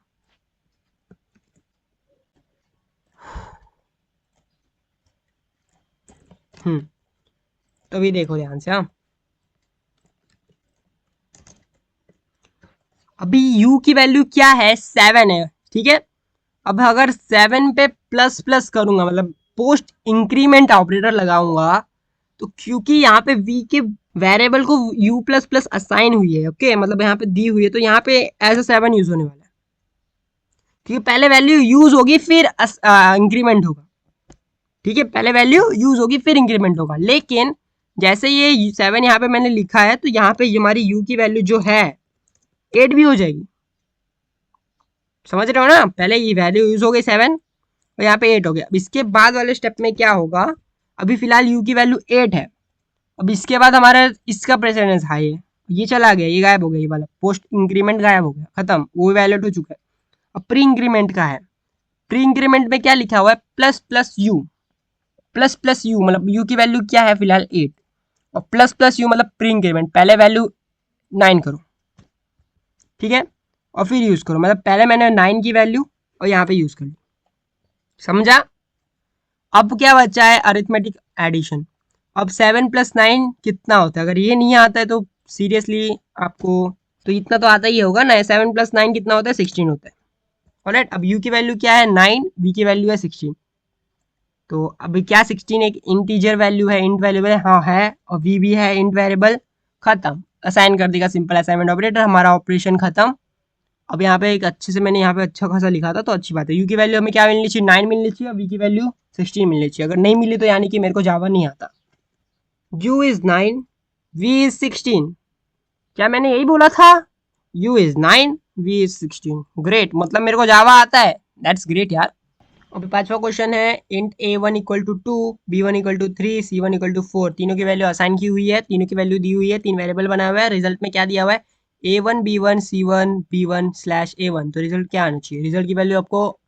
तो अभी देखो ध्यान से, हाँ अभी u की वैल्यू क्या है, 7 है, ठीक है। अब अगर 7 पे प्लस प्लस करूंगा, मतलब पोस्ट इंक्रीमेंट ऑपरेटर लगाऊंगा, तो क्योंकि यहाँ पे v के वेरिएबल को u प्लस प्लस असाइन हुई है, ओके, मतलब यहाँ पे दी हुई है, तो यहाँ पे एज अ 7 यूज होने वाला है, क्योंकि पहले वैल्यू यूज होगी फिर इंक्रीमेंट होगा, ठीक है, पहले वैल्यू यूज होगी फिर इंक्रीमेंट होगा। लेकिन जैसे ये 7 यहाँ पे मैंने लिखा है, तो यहाँ पे हमारी u की वैल्यू जो है 8 भी हो जाएगी, समझ रहे हो ना, पहले ये वैल्यू यूज हो गई 7 और यहाँ पे 8 हो गया। अब इसके बाद वाले स्टेप में क्या होगा, अभी फिलहाल u की वैल्यू 8 है, अब इसके बाद हमारा इसका प्रेसिडेंस हाई है, ये चला गया, ये गायब हो गया, ये वाला पोस्ट इंक्रीमेंट गायब हो गया, खत्म, वो वैलिड हो चुका है। अब प्री इंक्रीमेंट का है, प्री इंक्रीमेंट में क्या लिखा हुआ है, प्लस प्लस यू, मतलब यू की वैल्यू क्या है फिलहाल 8, और प्लस प्लस यू मतलब प्री इंक्रीमेंट, पहले वैल्यू 9 करो, ठीक है, और फिर यूज करो, मतलब पहले मैंने 9 की वैल्यू और यहाँ पे यूज कर ली, समझा। अब क्या बचा है, अरिथमेटिक एडिशन। अब 7 प्लस 9 कितना होता है, अगर ये नहीं आता है तो सीरियसली आपको, तो इतना तो आता ही होगा ना, 7 प्लस 9 कितना होता है, 16 होता है, ऑलराइट। अब यू की वैल्यू क्या है 9, वी की वैल्यू है 16, तो अभी क्या 16 एक इंटीजर वैल्यू है, इंट वैल्यूबल है, हाँ है, और वी भी है इंट वेरिएबल, खत्म, असाइन कर देगा सिंपल असाइनमेंट ऑपरेटर, हमारा ऑपरेशन खत्म। अब यहाँ पे एक अच्छे से मैंने यहाँ पे अच्छा खासा लिखा था, तो अच्छी बात है, यू की वैल्यू हमें क्या मिलनी चाहिए, 9 मिलनी चाहिए, और वी की वैल्यू 16 मिलनी चाहिए। अगर नहीं मिली तो यानी कि मेरे को जावा नहीं आता। u इज 9, v इज 16, क्या मैंने यही बोला था, u is 9, v is 16, great, मतलब मेरे को जावा आता है, दैट्स ग्रेट यार। अभी पांचवा क्वेश्चन है, int a1 equal to 2, b1 equal to 3, c1 equal to 4, तीनों की वैल्यू असाइन की हुई है, तीनों की वैल्यू दी हुई है, 3 वेरिएबल बनाया हुआ है, रिजल्ट में क्या दिया हुआ है, a1 b1 c1 b1 slash a1, तो रिजल्ट क्या आना चाहिए, रिजल्ट की वैल्यू आपको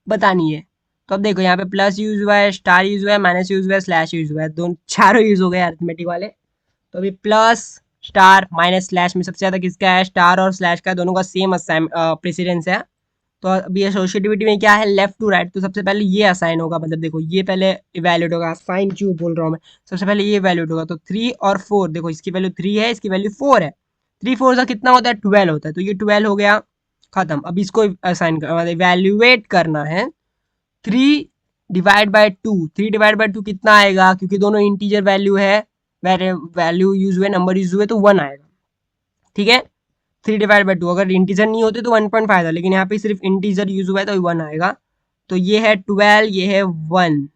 बतानी है। तो अब देखो यहाँ पे प्लस यूज हुआ है, स्टार यूज हुआ है, माइनस यूज हुआ है, स्लैश यूज हुआ है, दोनों चारों यूज हो गए अरिथमेटिक वाले। तो अभी प्लस स्टार माइनस स्लैश में सबसे ज्यादा किसका है, स्टार और स्लैश का, दोनों का सेम प्रेसिडेंस है, तो अभी एसोसिएटिविटी में क्या है, लेफ्ट टू राइट, तो सबसे पहले ये असाइन होगा, मतलब देखो ये पहले इवैल्यूएट होगा, असाइन क्यों बोल रहा हूँ मैं, सबसे पहले ये इवैल्यूएट होगा। तो 3 और 4, देखो इसकी वैल्यू 3 है, इसकी वैल्यू 4 है, 3 4 का कितना होता है, 12 होता है, तो ये 12 हो गया, खत्म। अब इसको असाइन कर मतलब इवैल्यूएट करना है। 3 डिवाइड बाय 2, 3 डिवाइड बाय 2 कितना आएगा, क्योंकि दोनों इंटीजर वैल्यू है, वैल्यू यूज हुए, नंबर यूज हुए, तो 1 आएगा, ठीक है। 3 डिवाइड बाई 2, अगर इंटीजर नहीं होते तो 1.5 था, लेकिन यहाँ पे सिर्फ इंटीजर यूज हुआ है तो 1 आएगा। तो ये है 12, ये है 1।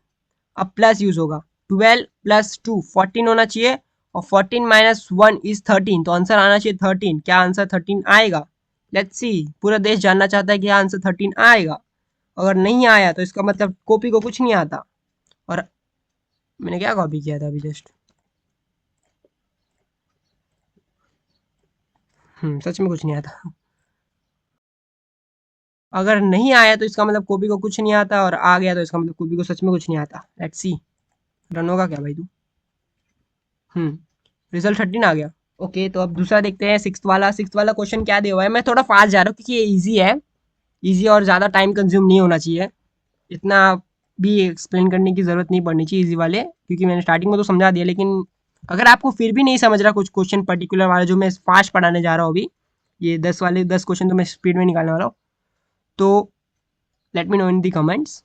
अब प्लस यूज होगा, 12 प्लस 2 14 होना चाहिए, और 14 माइनस 1 इज 13, तो आंसर आना चाहिए 13। क्या आंसर 13 आएगा? लेट्स सी, पूरा देश जानना चाहता है कि आंसर 13 आएगा। अगर नहीं आया तो इसका मतलब कॉपी को कुछ नहीं आता। और मैंने क्या कॉपी किया था अभी जस्ट, सच में कुछ नहीं आता। अगर नहीं आया तो इसका मतलब कॉपी को कुछ नहीं आता, और आ गया तो इसका मतलब कॉपी को सच में कुछ नहीं आता। लेट्स सी, रन होगा क्या भाई तू? रिजल्ट 13 आ गया। ओके, तो अब दूसरा देखते हैं, सिक्स वाला क्वेश्चन क्या दिया हुआ है। मैं थोड़ा फास्ट जा रहा हूँ क्योंकि ये ईजी है, ईजी और ज़्यादा टाइम कंज्यूम नहीं होना चाहिए, इतना भी एक्सप्लेन करने की ज़रूरत नहीं पड़नी चाहिए ईजी वाले, क्योंकि मैंने स्टार्टिंग में तो समझा दिया। लेकिन अगर आपको फिर भी नहीं समझ रहा कुछ क्वेश्चन पर्टिकुलर वाला जो मैं फास्ट पढ़ाने जा रहा हूँ अभी, ये 10 क्वेश्चन तो मैं स्पीड में निकालने वाला हूँ, तो लेट मी नो इन दी कमेंट्स।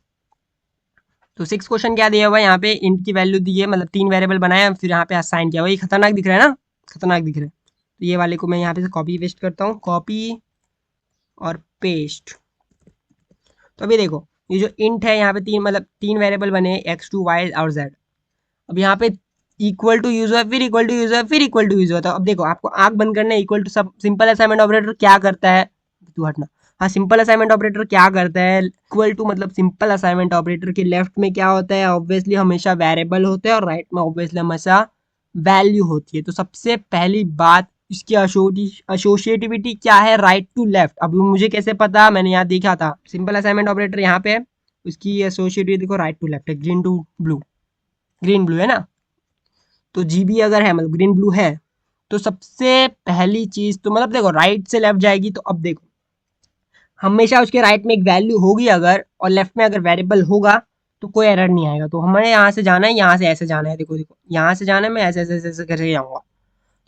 तो 6 क्वेश्चन क्या दिया हुआ है यहाँ पे, इंट की वैल्यू दी है, मतलब 3 वेरिएबल बनाया, फिर यहाँ पे असाइन किया हुआ। ये खतरनाक दिख रहा है ना, खतरनाक दिख रहा है। तो ये वाले को मैं यहाँ पे से कॉपी पेस्ट करता हूँ, कॉपी और पेस्ट। तो अभी देखो, ये जो इंट है यहाँ पे तीन वेरिएबल बने, x2 y और z। अब यहाँ पे इक्वल टू यूज हुआ, फिर इक्वल टू यूज हुआ, फिर इक्वल टू यूज हुआ। तो अब देखो, आपको आंख बंद करना है। इक्वल टू सब सिंपल असाइनमेंट ऑपरेटर क्या करता है, तू हटना। हाँ, सिंपल असाइनमेंट ऑपरेटर क्या करता है, इक्वल टू मतलब सिंपल असाइनमेंट ऑपरेटर के लेफ्ट में क्या होता है, ऑब्वियसली हमेशा वेरिएबल होते हैं, और राइट में ऑब्वियसली हमेशा वैल्यू होती है। तो सबसे पहली बात, इसकी एसोसिएटिविटी क्या है, राइट टू लेफ्ट। अब मुझे कैसे पता, मैंने यहाँ देखा था, सिंपल असाइनमेंट ऑपरेटर यहाँ पे है, उसकी एसोसिएटिविटी देखो राइट टू लेफ्ट है, green to blue, green blue है ना। तो जीबी अगर है, मतलब ग्रीन ब्लू है, तो सबसे पहली चीज तो मतलब देखो राइट से लेफ्ट जाएगी, तो अब देखो हमेशा उसके राइट में एक वैल्यू होगी अगर, और लेफ्ट में अगर वेरिएबल होगा, तो कोई एरर नहीं आएगा। तो हमें यहाँ से जाना है, यहाँ से ऐसे जाना है, देखो देखो यहाँ से जाना है, मैं ऐसे ऐसे ऐसे करके जाऊंगा।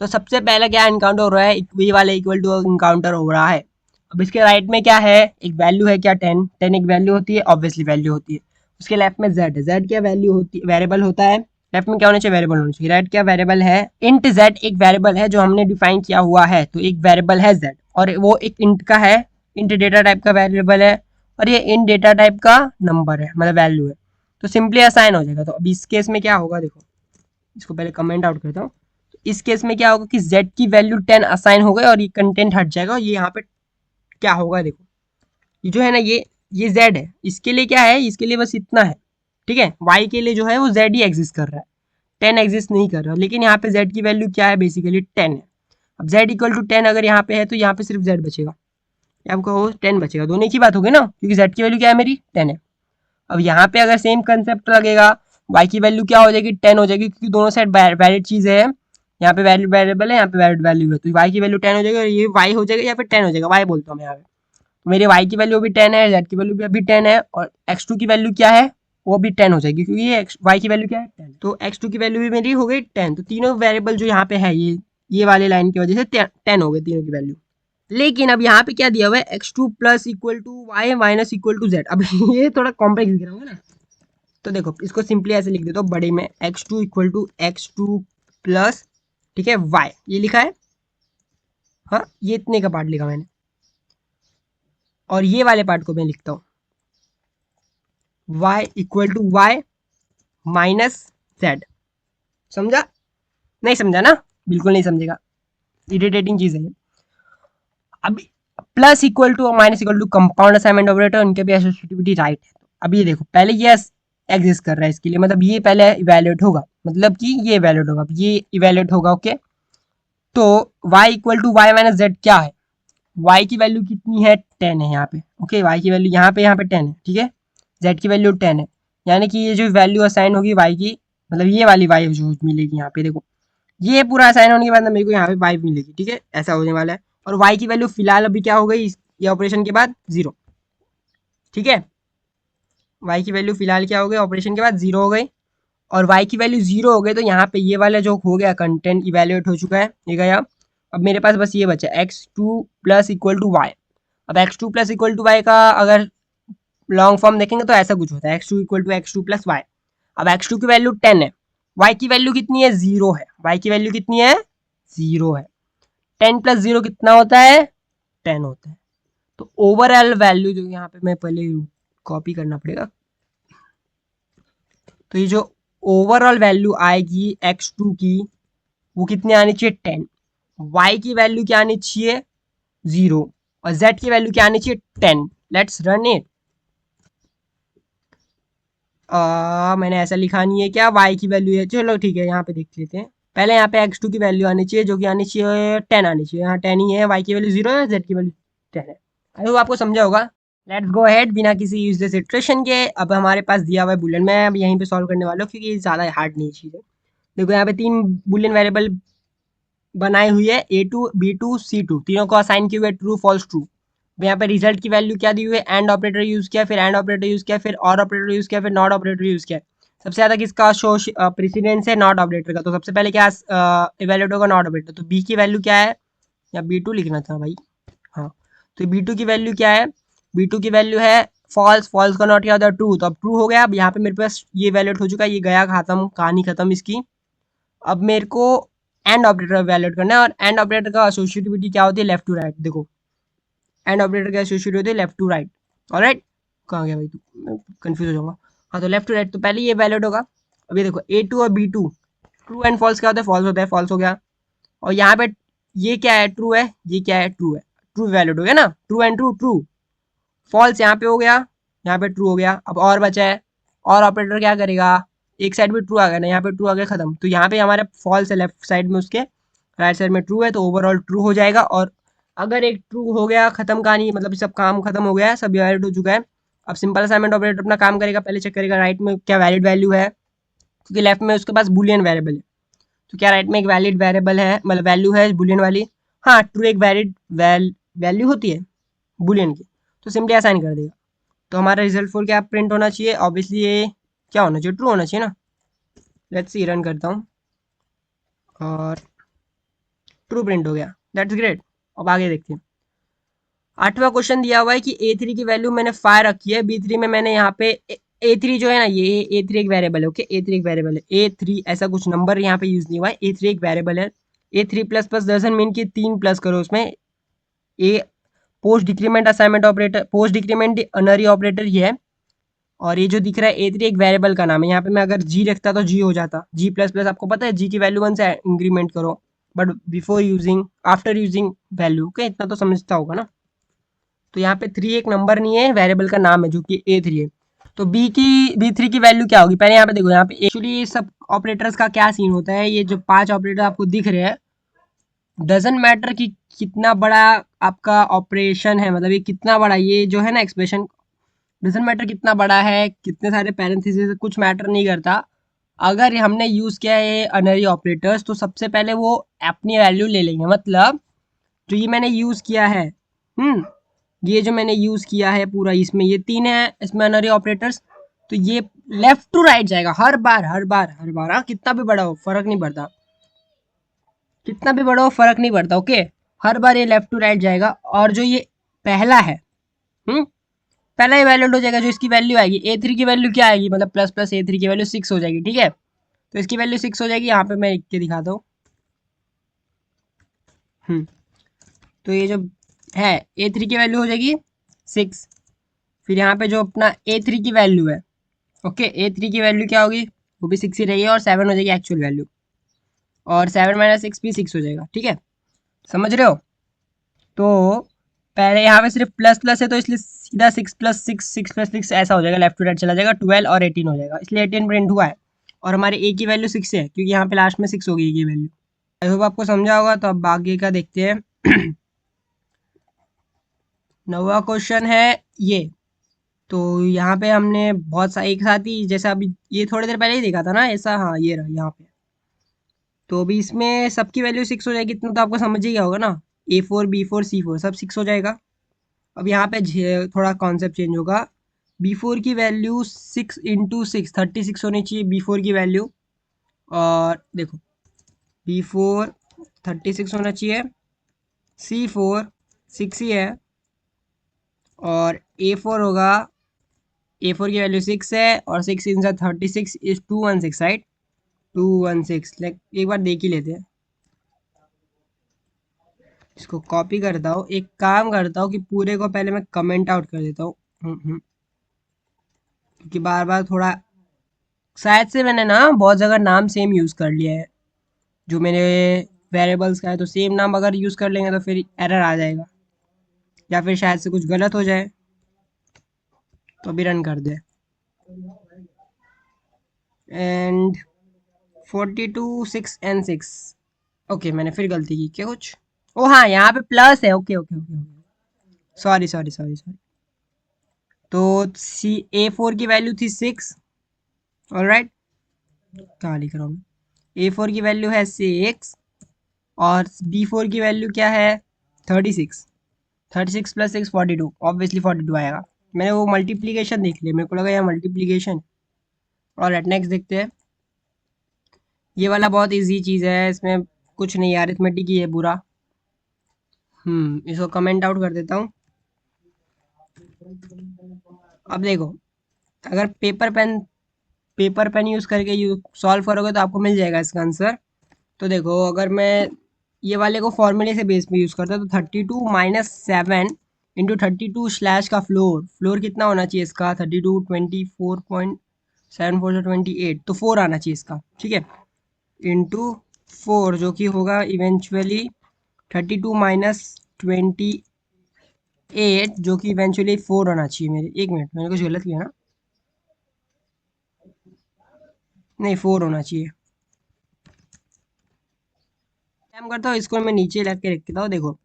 तो सबसे पहले क्या इनकाउंटर हो रहा है, ये वाले इक्वल टू इनकाउंटर हो रहा है। अब इसके राइट में क्या है, एक वैल्यू है क्या, 10 एक वैल्यू होती है, ऑब्वियसली वैल्यू होती है। उसके लेफ्ट में जेड है, जेड क्या वैल्यू होती है, वेरिएबल होता है। लेफ्ट में क्या होना चाहिए, वेरिएबल होना चाहिए। राइट क्या वेरिएबल है, इंट जेड एक वेरिएबल है जो हमने डिफाइन किया हुआ है, तो एक वेरिएबल है जेड, और वो एक इंट का है, इंट डेटा टाइप का वेरिएबल है, और ये इंट डेटा टाइप का नंबर है, मतलब वैल्यू है। तो सिंपली असाइन हो जाएगा। तो अब इस केस में क्या होगा, देखो इसको पहले कमेंट आउट करता हूँ। इस केस में क्या होगा कि z की वैल्यू 10 असाइन हो गई, और ये कंटेंट हट जाएगा, और ये यहाँ पे क्या होगा, देखो ये जो है ना, ये z है, इसके लिए क्या है, इसके लिए बस इतना है, ठीक है। y के लिए जो है वो z ही एग्जिस्ट कर रहा है, 10 एग्जिस्ट नहीं कर रहा, लेकिन यहाँ पे z की वैल्यू क्या है, बेसिकली 10 है। अब z इक्वल टू 10 अगर यहाँ पे है, तो यहाँ पे सिर्फ z बचेगा, आपको 10 बचेगा, दोनों एक ही बात होगी ना, क्योंकि z की वैल्यू क्या है मेरी, 10 है। अब यहाँ पे अगर सेम कंसेप्ट लगेगा, y की वैल्यू क्या हो जाएगी, 10 हो जाएगी, क्योंकि दोनों साइड वैलिड चीजें हैं। यहाँ पे वैलिड वेरिएबल है, यहाँ पे वैलिड वैल्यू है, तो y की वैल्यू 10 हो जाएगी, और ये y हो जाएगा, या फिर 10 हो जाएगा, y बोलता हूँ मैं यहाँ पे। तो मेरे y की वैल्यू भी 10 है, z की वैल्यू भी अभी 10 है, और x2 की वैल्यू क्या है, वो भी 10 हो जाएगी, क्योंकि ये y की वैल्यू क्या है, 10। तो x2 की वैल्यू भी मेरी हो गई 10। तो तीनों वेरिएबल जो यहाँ पे है, ये वाले लाइन की वजह से 10 हो गई तीनों की वैल्यू। लेकिन अब यहाँ पे क्या दिया हुआ है, x2 plus equal to Y minus equal to Z. अब ये थोड़ा कॉम्प्लेक्स दिख रहा होगा ना, तो देखो इसको सिंपली ऐसे लिख देता हूँ बड़े में, x2 equal to x2 plus, ठीक है, y ये लिखा है, हाँ ये इतने का पार्ट लिखा मैंने, और ये वाले पार्ट को मैं लिखता हूँ y equal to y minus z। समझा? नहीं समझा ना, बिल्कुल नहीं समझेगा, इरिटेटिंग चीज है ये। अब प्लस इक्वल टू और minus equal to compound assignment operator, उनके भी एसोसिएटिविटी राइट है। अब ये देखो, पहले ये एग्जिस्ट कर रहा है, इसके लिए मतलब ये पहले इवैल्यूएट होगा, मतलब कि ये इवैल्यूएट होगा, ये इवैल्यूएट होगा, ओके। तो y equal to Y minus Z क्या है, y की वैल्यू कितनी है, 10 है यहाँ पे, ओके। y की वैल्यू यहाँ पे 10 है, ठीक है। z की वैल्यू 10 है, यानी कि ये जो वैल्यू असाइन होगी y की, मतलब ये वाली y जो मिलेगी यहाँ पे, देखो ये पूरा असाइन होने के बाद मेरे को यहाँ पे 5 मिलेगी, ठीक है, ऐसा होने वाला है। और y की वैल्यू फिलहाल अभी क्या हो गई, ये ऑपरेशन के बाद 0, ठीक है। y की वैल्यू फिलहाल क्या हो गई, ऑपरेशन के बाद 0 हो गई, और y की वैल्यू 0 हो गई, तो यहाँ पे ये वाला जो हो गया कंटेंट इवेल्युएट हो चुका है, ये गया। अब मेरे पास बस ये बचा x2 plus equal to Y. अब x2 plus equal to Y का अगर लॉन्ग फॉर्म देखेंगे तो ऐसा कुछ होता है, x2 equal to x2 plus Y. अब x2 की वैल्यू 10 है, y की वैल्यू कितनी है, 0 है, y की वैल्यू कितनी है, 0 है। 10 प्लस 0 कितना होता है, 10 होता है। तो ओवरऑल वैल्यू जो यहाँ पे मैं पहले कॉपी करना पड़ेगा, तो ये जो ओवरऑल वैल्यू आएगी x2 की वो कितनी आनी चाहिए, 10। y की वैल्यू क्या आनी चाहिए, 0, और z की वैल्यू क्या आनी चाहिए, 10। Let's run it. मैंने ऐसा लिखा नहीं है क्या, y की वैल्यू है, चलो ठीक है यहाँ पे देख लेते हैं। पहले यहाँ पे x2 की वैल्यू आनी चाहिए, जो कि आनी चाहिए 10 आनी चाहिए, यहाँ 10 ही है, y की वैल्यू 0 है, z की वैल्यू 10 है। आई होप आपको समझा होगा। लेट्स गो अहेड बिना किसी यूजलेस इटरेशन के। अब हमारे पास दिया हुआ है बुलियन, मैं अब यहीं पे सॉल्व करने वाला हूँ क्योंकि ये ज़्यादा हार्ड नहीं चीज़ है। देखो यहाँ पे 3 बुलियन वेरिएबल बनाई हुई है, a2 b2 c2, तीनों को असाइन किए हुए ट्रू फॉल्स ट्रू। यहाँ पे रिजल्ट की वैल्यू क्या दी हुई है, एंड ऑपरेटर यूज किया, फिर एंड ऑपरेटर यूज किया, फिर और ऑपरेटर यूज किया, फिर नॉट ऑपरेटर यूज किया। सबसे ज्यादा किसका शो प्रेसिडेंस है, नॉट ऑपरेटर का, तो सबसे पहले क्या इवेल्युएट होगा, नॉट ऑपरेटर। तो बी की वैल्यू क्या है, या b2 लिखना था भाई, हाँ। तो b2 की वैल्यू क्या है, b2 की वैल्यू है फॉल्स, फॉल्स का नॉट क्या होता है, ट्रू, तो अब ट्रू हो गया। अब यहाँ पे मेरे पास ये वैल्यूट हो चुका है, ये गया खत्म, कहानी खत्म इसकी। अब मेरे को एंड ऑपरेटर वैल्यूट करना है, और एंड ऑपरेटर का एसोसिएटिविटी क्या होती है, लेफ्ट टू राइट। देखो एंड ऑपरेटर का एसोसिएट होती है लेफ्ट टू राइट, ऑलराइट। कहाँ गया भाई तू, कंफ्यूज हो जाऊंगा। हाँ तो लेफ्ट टू राइट, तो पहले ये वैलिड होगा। अभी देखो a2 और b2 ट्रू एंड फॉल्स क्या होता है, फॉल्स होता है, फॉल्स हो गया। और यहाँ पे ये क्या है, ट्रू है, ये क्या है, ट्रू है, ट्रू वैलिड हो गया ना, true and true, true. False यहाँ पे हो गया, यहाँ पे ट्रू हो गया। अब और बचा है, और ऑपरेटर क्या करेगा, एक साइड में ट्रू आ गया ना, यहाँ पे ट्रू आ गया, खत्म। तो यहाँ पे हमारे फॉल्स है लेफ्ट साइड में, उसके राइट साइड में ट्रू है, तो ओवरऑल ट्रू हो जाएगा। और अगर एक ट्रू हो गया, खत्म कहानी, मतलब सब काम खत्म हो गया है, सब वैलिड हो चुका है। अब सिंपल असाइनमेंट ऑपरेटर अपना काम करेगा, पहले चेक करेगा राइट में क्या वैलिड वैल्यू है, क्योंकि लेफ्ट में उसके पास बुलियन वेरिएबल है। तो क्या राइट में एक वैलिड वेरिएबल है, मतलब वैल्यू है बुलियन वाली, हाँ ट्रू एक वैलिड वैल्यू होती है बुलियन की, तो सिंपली असाइन कर देगा। तो हमारा रिजल्ट फॉर क्या प्रिंट होना चाहिए, ऑब्वियसली ये क्या होना चाहिए, ट्रू होना चाहिए ना। लेट्स सी, रन करता हूँ, और ट्रू प्रिंट हो गया, दैट्स ग्रेट। अब आगे देखते हैं। 8वां क्वेश्चन दिया हुआ है कि a3 की वैल्यू मैंने 5 रखी है, b3 में मैंने यहाँ पे a3 जो है ना, ये a3 एक वेरिएबल है, ओके, a3 एक वेरिएबल है, a3 ऐसा कुछ नंबर यहाँ पे यूज नहीं हुआ है, a3 एक वेरिएबल है। a3 plus plus doesn't mean कि 3 प्लस करो उसमें। A post decrement assignment operator, post decrement unary operator ये है। और ये जो दिख रहा है a3 एक वेरिएबल का नाम है, यहाँ पे मैं अगर g रखता तो g हो जाता, g प्लस प्लस आपको पता है g की वैल्यू 1 से इंक्रीमेंट करो, but before using after using value, okay, इतना तो समझता होगा ना। तो यहाँ पे 3 एक नंबर नहीं है, वेरिएबल का नाम है जो कि a3 है। तो b3 की वैल्यू क्या होगी, पहले यहाँ पे देखो, यहाँ पे एक्चुअली सब ऑपरेटर्स का क्या सीन होता है, ये जो 5 ऑपरेटर आपको दिख रहे हैं, डजेंट मैटर कि कितना बड़ा आपका ऑपरेशन है, मतलब ये कितना बड़ा, ये जो है ना एक्सप्रेशन, डजेंट मैटर कितना बड़ा है, कितने सारे पैरेंथेसिस, कुछ मैटर नहीं करता। अगर हमने यूज किया है अनरी ऑपरेटर्स, तो सबसे पहले वो अपनी वैल्यू ले लेंगे, मतलब जो ये मैंने यूज किया है, ये जो मैंने यूज किया है पूरा, इसमें ये 3 है, इसमें अनरी ऑपरेटर्स, तो ये लेफ्ट टू राइट जाएगा हर बार, हर बार, हर बार, हाँ, कितना भी बड़ा हो फर्क नहीं पड़ता, कितना भी बड़ा हो फर्क नहीं पड़ता, ओके, हर बार ये लेफ्ट टू राइट जाएगा। और जो ये पहला है, पहला ही वैलिड हो जाएगा, जो इसकी वैल्यू आएगी a3 की वैल्यू क्या आएगी, मतलब प्लस प्लस a3 की वैल्यू 6 हो जाएगी, ठीक है। तो इसकी वैल्यू 6 हो जाएगी, यहाँ पे मैं लिख के दिखाता हूँ। तो ये जो है a3 की वैल्यू हो जाएगी 6, फिर यहाँ पे जो अपना a3 की वैल्यू है, ओके, a3 की वैल्यू क्या होगी, वो भी 6 ही रहेगी, और 7 हो जाएगी एक्चुअल वैल्यू, और 7 माइनस 6 भी 6 हो जाएगा, ठीक है, समझ रहे हो। तो पहले यहाँ पे सिर्फ प्लस प्लस है, तो इसलिए सीधा 6 प्लस 6, 6 प्लस 6 ऐसा हो जाएगा, लेफ्ट टू राइट चला जाएगा, 12 और 18 हो जाएगा, इसलिए 18 प्रिंट हुआ है। और हमारे a की वैल्यू 6 है, क्योंकि यहाँ पे लास्ट में 6 होगी a की वैल्यू। आई होप आपको समझा होगा। तो अब आगे का देखते हैं। 9वां क्वेश्चन है ये। तो यहाँ पे हमने बहुत सा एक साथ ही, जैसा अभी ये थोड़ी देर पहले ही देखा था ना ऐसा, हाँ ये रहा यहाँ पे। तो अभी इसमें सबकी वैल्यू 6 हो जाएगी, इतना तो आपको समझ ही गया होगा ना, a4 b4 c4 सब 6 हो जाएगा। अब यहाँ पे थोड़ा कॉन्सेप्ट चेंज होगा, B4 की वैल्यू 6 × 6 36 होनी चाहिए B4 की वैल्यू। और देखो B4 36 होना चाहिए, C4 6 ही है, और A4 होगा, A4 की वैल्यू 6 है और 6 × 36 इज 216, राइट। 216 लाइक एक बार देख ही लेते हैं। इसको कॉपी करता हूँ, एक काम करता हूँ कि पूरे को पहले मैं कमेंट आउट कर देता हूँ, क्योंकि बार बार थोड़ा शायद से मैंने ना बहुत जगह नाम सेम यूज़ कर लिया है जो मेरे वेरिएबल्स का है, तो सेम नाम अगर यूज़ कर लेंगे तो फिर एरर आ जाएगा, या फिर शायद से कुछ गलत हो जाए। तो अभी रन कर दे। And 42 6 and 6। ओके, मैंने फिर गलती की क्या कुछ। ओ हाँ, यहाँ पे प्लस है। Okay okay okay, sorry sorry sorry sorry. तो A4 की वैल्यू थी 6, ऑलराइट। कहाँ लिख रहा हूँ मैं, A4 की वैल्यू है 6 और B4 की वैल्यू क्या है 36। 36 + 6 42, ऑब्वियसली 42 आएगा। मैंने वो मल्टीप्लीकेशन देख लिया, मेरे को लगा यहाँ मल्टीप्लीकेशन। ऑलराइट, नेक्स्ट देखते हैं। ये वाला बहुत इजी चीज़ है, इसमें कुछ नहीं है, अरिथमेटिक ही है पूरा। इसको कमेंट आउट कर देता हूँ। अब देखो, अगर पेपर पेन यूज़ करके सॉल्व करोगे तो आपको मिल जाएगा इसका आंसर। तो देखो, अगर मैं ये वाले को फॉर्मूले से बेस पे यूज़ करता तो 32 - 7 × 32 स्लैश का फ्लोर कितना होना चाहिए इसका, 32 24.7 4 28, तो 4 आना चाहिए इसका, ठीक है। इंटू 4 जो कि होगा इवेंचुअली 32 - 28 जो कि इवेंचुअली 4 होना चाहिए मेरे। एक मिनट, मैंने कुछ गलत किया ना, नहीं 4 होना चाहिए। काम करता हूँ, इसको मैं नीचे रख के रखता हूँ। देखो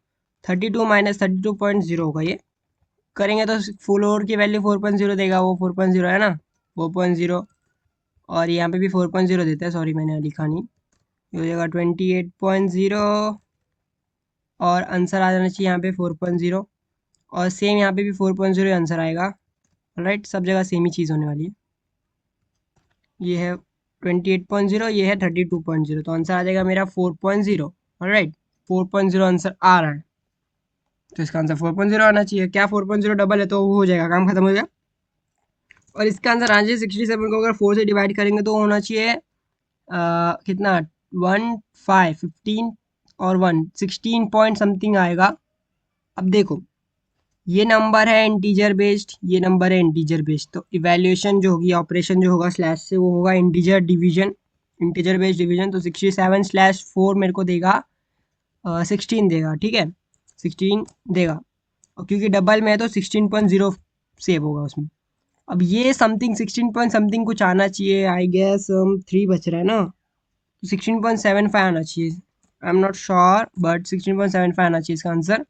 32 - 32.0 होगा ये, करेंगे तो फ्लोर की वैल्यू 4.0 देगा, वो 4.0 है ना, 4.0। और यहाँ पे भी 4.0 देता है, सॉरी मैंने लिखा नहीं, ये हो जाएगा 28.0 और आंसर आ जाना चाहिए यहाँ पे 4.0। और सेम यहाँ पे भी 4.0 आंसर आएगा, राइट। सब जगह सेम ही चीज़ होने वाली है। ये है 28.0, ये है 32.0, तो आंसर आ जाएगा मेरा 4.0, राइट। 4.0 आंसर आ रहा है, तो इसका आंसर 4.0 आना चाहिए। क्या 4.0 डबल है तो वो हो जाएगा, काम खत्म हो गया। और इसका आंसर आना चाहिए 67 को अगर 4 से डिवाइड करेंगे तो होना चाहिए कितना, 1 5 15 और 1 16 पॉइंट समथिंग आएगा। अब देखो, ये नंबर है इंटीजर बेस्ड, ये नंबर है इंटीजर बेस्ड, तो इवैल्यूएशन जो होगी, ऑपरेशन जो होगा स्लैश से, वो होगा integer division, integer based division. तो 67/4 मेरे को देगा 16 देगा, ठीक है, 16 देगा। और क्योंकि डबल में है तो 16.0 सेव होगा उसमें। अब ये समथिंग 16 पॉइंट समथिंग कुछ आना चाहिए, आई गेस 3 बच रहा है ना, तो 16.75 आना चाहिए। I am not sure but 16.75 आना चाहिए इसका आंसर।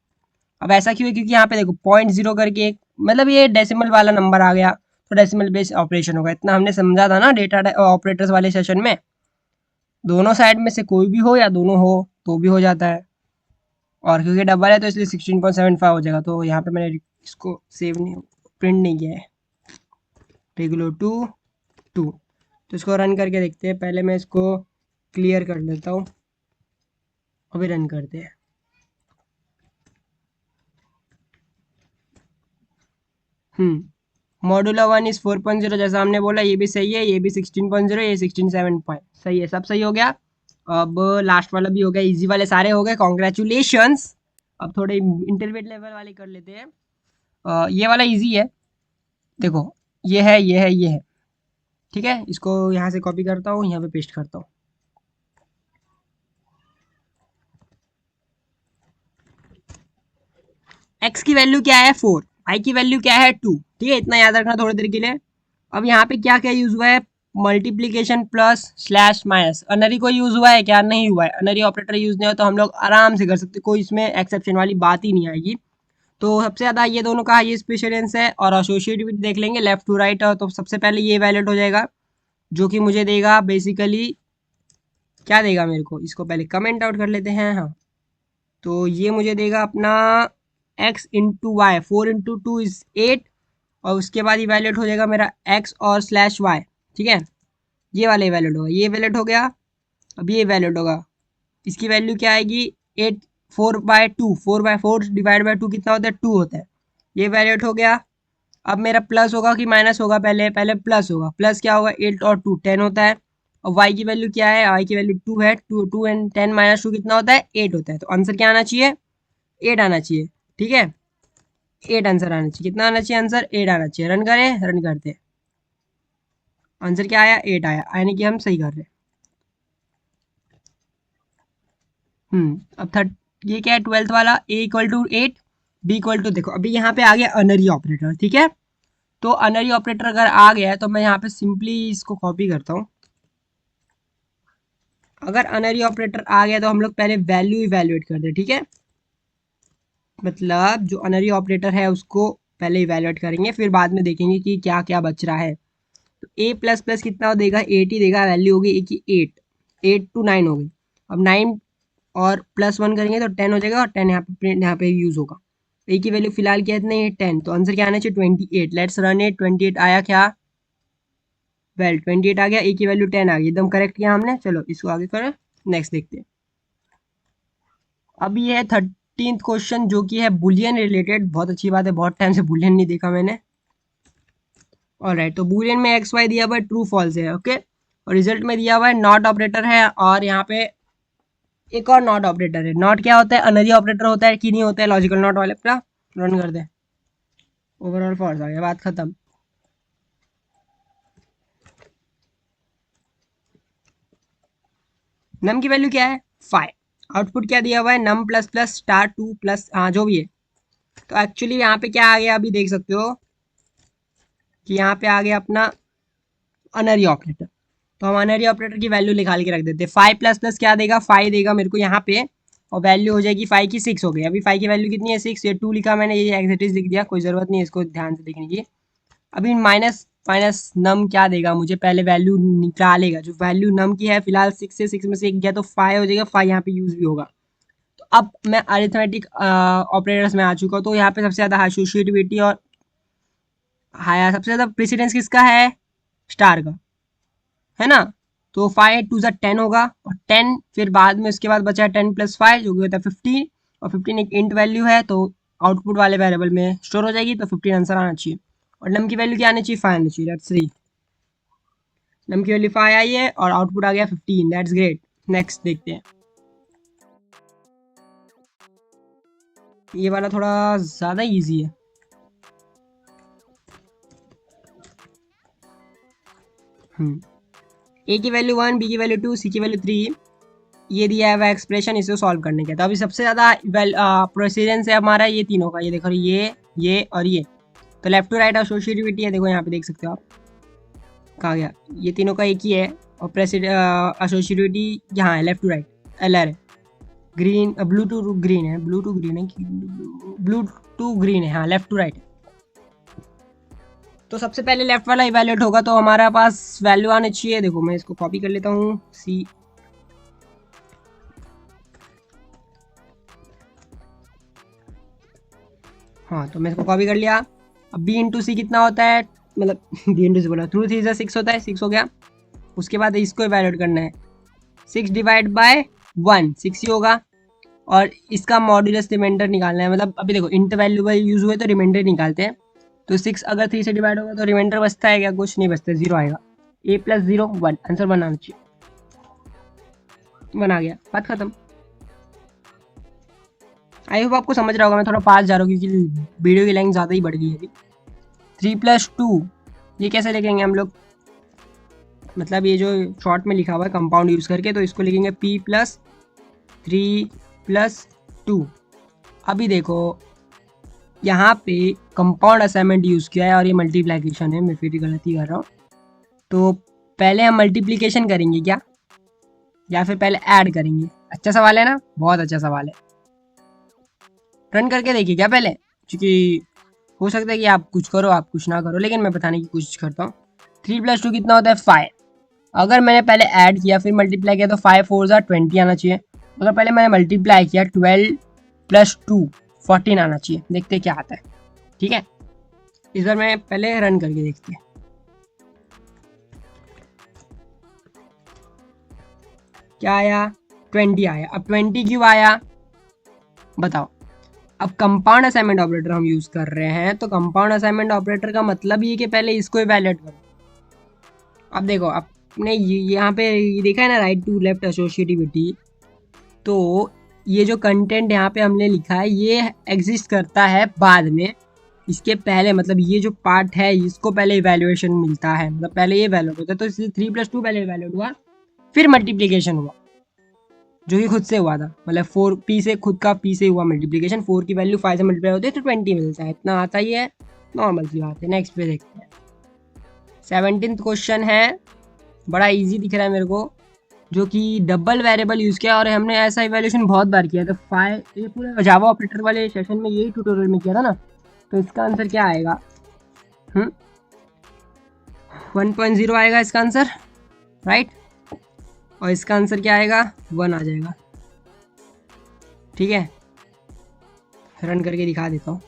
अब ऐसा क्यों है, क्योंकि यहाँ पे देखो 0.0 करके एक, मतलब ये डेसिमल वाला नंबर आ गया, तो डेसिमल बेस्ड ऑपरेशन होगा। इतना हमने समझा था ना डेटा ऑपरेटर्स वाले सेशन में, दोनों साइड में से कोई भी हो या दोनों हो तो भी हो जाता है। और क्योंकि डबल है तो इसलिए 16.75 हो जाएगा। तो यहाँ पे मैंने इसको सेव नहीं, प्रिंट नहीं किया है, रेगुलर टू 2। तो इसको रन करके देखते हैं, पहले मैं इसको क्लियर कर लेता हूँ, अभी रन करते हैं। मॉडुलो 1 इज 4.0 जैसा हमने बोला, ये भी सही है, ये भी 16.0, ये 16.7 पॉइंट सही है, सब सही हो गया। अब लास्ट वाला भी हो गया, इजी वाले सारे हो गए, कॉन्ग्रेचुलेशंस। अब थोड़े इंटरमीडिएट लेवल वाले कर लेते हैं। ये वाला इजी है, देखो ये है, ये है, ये है, ठीक है। इसको यहाँ से कॉपी करता हूँ, यहाँ पे पेस्ट करता हूँ। एक्स की वैल्यू क्या है 4, वाई की वैल्यू क्या है 2, ठीक है, इतना याद रखना थोड़ी देर के लिए। अब यहाँ पे क्या क्या यूज हुआ है, मल्टीप्लीकेशन प्लस स्लैश माइनस। अनरी को यूज हुआ है क्या, नहीं हुआ है। अनरी ऑपरेटर यूज नहीं हो तो हम लोग आराम से कर सकते, कोई इसमें एक्सेप्शन वाली बात ही नहीं आएगी। तो सबसे ज़्यादा ये दोनों का ये स्पेशलेंस है। और एसोसिएटिविटी देख लेंगे लेफ्ट टू राइट, तो सबसे पहले ये वैलिड हो जाएगा, जो कि मुझे देगा बेसिकली, क्या देगा मेरे को, इसको पहले कमेंट आउट कर लेते हैं। हाँ, तो ये मुझे देगा अपना x × y, 4 × 2 इज 8 और उसके बाद इवैल्यूएट हो जाएगा मेरा x और स्लैश y, ठीक है, ये वाला इवैल्यूएट होगा, ये इवैल्यूएट हो गया। अब ये इवैल्यूएट होगा, इसकी वैल्यू क्या आएगी 8 4/2, 4/4 डिवाइड बाई 2 कितना होता है 2 होता है, ये इवैल्यूएट हो गया। अब मेरा प्लस होगा कि माइनस होगा, पहले पहले प्लस होगा, प्लस क्या होगा 8 और 2 10 होता है। और y की वैल्यू क्या है, y की वैल्यू 2 है, 2 एंड 10 माइनस 2 कितना होता है 8 होता है। तो आंसर क्या आना चाहिए 8 आना चाहिए, ठीक है, 8 आंसर आना चाहिए। कितना आना चाहिए आंसर 8 आना चाहिए। रन करें, रन करते, आंसर क्या आया 8 आया, यानी कि हम सही कर रहे हैं। अब थर्ड ये क्या है 12th वाला, a equal to 8 b equal to, देखो अभी यहाँ पे आ गया अनरी ऑपरेटर, ठीक है। तो अनरी ऑपरेटर अगर आ गया है तो मैं यहाँ पे सिंपली इसको कॉपी करता हूँ। अगर अनरी ऑपरेटर आ गया तो हम लोग पहले वैल्यू इवैल्यूएट कर दे, ठीक है, मतलब जो अनरी ऑपरेटर है उसको पहले इवैल्यूएट करेंगे, फिर बाद में देखेंगे कि क्या क्या बच रहा है। तो a प्लस प्लस कितना देगा 8 ही देगा, वैल्यू होगी a की 8 to 9 हो गई। अब 9 और +1 करेंगे तो 10 हो जाएगा, और 10 यहाँ पे यूज़ होगा। a की वैल्यू फिलहाल क्या है 10, तो आंसर क्या आना चाहिए 28। लेट्स रन इट, 28 आया क्या, वेल 28 आ गया, a की वैल्यू 10 आ गई, एकदम करेक्ट किया हमने। चलो इसको आगे करें, नेक्स्ट देखते हैं। अब ये है 13th क्वेश्चन जो कि है बुलियन रिलेटेड, बहुत अच्छी बात है, बहुत टाइम से बुलियन नहीं देखा मैंने। ऑलराइट, तो बुलियन में एक्स वाई दिया हुआ है, ट्रू फॉल्स है, ओके, और रिजल्ट में दिया हुआ है नॉट ऑपरेटर है, और यहाँ पे एक और नॉट ऑपरेटर है। नॉट क्या होता है, अनरी ऑपरेटर होता है कि नहीं होता है, लॉजिकल नॉट वाले का रन कर दे, ओवरऑल फॉल्स आ गया, बात खत्म। नम की वैल्यू क्या है 5, आउटपुट क्या दिया हुआ है num plus plus star 2 plus, हाँ जो भी है। तो एक्चुअली यहाँ पे क्या आ गया, अभी देख सकते हो कि यहाँ पे आ गया अपना अनरी ऑपरेटर। तो हम अनरी ऑपरेटर की वैल्यू निकाल के रख देते हैं। 5 प्लस प्लस क्या देगा 5 देगा मेरे को यहाँ पे, और वैल्यू हो जाएगी 5 की 6 हो गई। अभी 5 की वैल्यू कितनी है 6, ये 2 लिखा मैंने, ये एग्जैक्टिव लिख दिया, कोई ज़रूरत नहीं है इसको ध्यान से देखने की। अभी माइनस माइनस नम क्या देगा मुझे, पहले वैल्यू निकालेगा, जो वैल्यू नम की है फिलहाल 6 से 6 में से 1 गया तो 5 हो जाएगा, 5 यहाँ पे यूज़ भी होगा। तो अब मैं अरिथमेटिक ऑपरेटर्स में आ चुका हूँ, तो यहाँ पे सबसे ज़्यादा एसोसिएटिविटी और सबसे ज़्यादा प्रेसिडेंस किसका है, स्टार का, है ना। तो 5 2 10 होगा, और 10 फिर बाद में उसके बाद बचा है 10 + 5 जो कि होता है 15, और 15 एक इंट वैल्यू है, तो आउटपुट वाले वेरिएबल में स्टोर हो जाएगी, तो 15 आंसर आना चाहिए। और नम की वैल्यू क्या आनी चाहिए 5 आनी चाहिए, लेट्स सी, नम की वैल्यू 5 आई है और आउटपुट आ गया 15, दैट्स ग्रेट। नेक्स्ट देखते हैं, ये वाला थोड़ा ज़्यादा ईजी है। ए की वैल्यू 1, बी की वैल्यू 2, सी की वैल्यू 3, ये दिया हुआ एक्सप्रेशन, इसको सॉल्व करने का। तो अभी सबसे ज़्यादा प्रेसिडेंस है हमारा ये तीनों का, ये देखो ये और ये। तो लेफ्ट टू राइट एसोसिएटिविटी है, देखो यहाँ पे देख सकते हो आप, कहाँ गया, ये तीनों का एक ही है, और एसोसिएटिविटी यहाँ है लेफ्ट टू राइट, एलआर है, ग्रीन ब्लू टू ग्रीन है, ब्लू टू ग्रीन है, ब्लू टू ग्रीन है, हाँ लेफ्ट टू राइट। तो सबसे पहले लेफ्ट वाला इवैल्यूएट होगा, तो हमारा पास वैल्यू आनी चाहिए, देखो मैं इसको कॉपी कर लेता हूँ, सी, हाँ तो मैं इसको कॉपी कर लिया। अब बी इंटू सी कितना होता है, मतलब बी इंटू सी बोला, थ्रू 3 से 6 होता है, 6 हो गया। उसके बाद इसको इवैल्यूएट करना है, 6 डिवाइड बाय 1 6 ही होगा, और इसका मॉड्यूलस रिमाइंडर निकालना है, मतलब अभी देखो इंट वैल्यू यूज हुए तो रिमाइंडर निकालते हैं। तो 6 अगर 3 से डिवाइड होगा तो रिमाइंडर बचता है क्या, कुछ नहीं बचता, 0 आएगा। a + 0 1, आंसर 1 आना चाहिए, 1 आ गया, बात खत्म। आई होप आपको समझ रहा होगा, मैं थोड़ा पास जा रहा हूँ क्योंकि वीडियो की लेंथ ज़्यादा ही बढ़ गई है अभी। 3 + 2 ये कैसे लिखेंगे हम लोग, मतलब ये जो शॉर्ट में लिखा हुआ है कंपाउंड यूज़ करके, तो इसको लिखेंगे p + 3 + 2। अभी देखो यहाँ पे कंपाउंड असाइनमेंट यूज़ किया है और ये मल्टीप्लिकेशन है, मैं फिर गलती कर रहा हूँ। तो पहले हम मल्टीप्लिकेशन करेंगे क्या, या फिर पहले ऐड करेंगे, अच्छा सवाल है ना, बहुत अच्छा सवाल है। रन करके देखिए क्या पहले, क्योंकि हो सकता है कि आप कुछ करो आप कुछ ना करो, लेकिन मैं बताने की कोशिश करता हूँ। 3 + 2 कितना होता है 5, अगर मैंने पहले ऐड किया फिर मल्टीप्लाई किया तो 5 4 20 आना चाहिए। अगर पहले मैंने मल्टीप्लाई किया 12 + 2 14 आना चाहिए, देखते क्या आता है, ठीक है। इस बार मैं पहले रन करके देखते हैं क्या आया, 20 आया। अब 20 क्यों आया बताओ। अब कंपाउंड असाइनमेंट ऑपरेटर हम यूज कर रहे हैं, तो कंपाउंड असाइनमेंट ऑपरेटर का मतलब ये कि पहले इसको इवैल्यूएट करो। अब देखो आपने यहाँ पे ये देखा है ना, राइट टू लेफ्ट एसोसिएटिविटी, तो ये जो कंटेंट यहाँ पे हमने लिखा है ये एग्जिस्ट करता है बाद में, इसके पहले मतलब ये जो पार्ट है इसको पहले इवैल्यूएशन मिलता है, मतलब पहले ये वैल्यूएट होता है। तो इसलिए 3+2 पहले इवैल्यूएट हुआ, फिर मल्टीप्लीकेशन हुआ, जो कि खुद से हुआ था, मतलब 4p से खुद का p से हुआ मल्टीप्लीकेशन। 4 की वैल्यू 5 से मल्टीप्लाई होती है तो 20 मिलता है, इतना आता ही है, नॉर्मल सी बात है। नेक्स्ट पे देखते हैं 17th क्वेश्चन है, बड़ा इजी दिख रहा है मेरे को, जो कि डबल वेरिएबल यूज किया और हमने ऐसा इवैल्यूएशन बहुत बार किया था। ये पूरे जावा ऑपरेटर वाले सेशन में यही ट्यूटोरियल में किया था ना, तो इसका आंसर क्या आएगा 1.0 आएगा इसका आंसर, राइट। और इसका आंसर क्या आएगा 1 आ जाएगा, ठीक है। रन करके दिखा देता हूँ।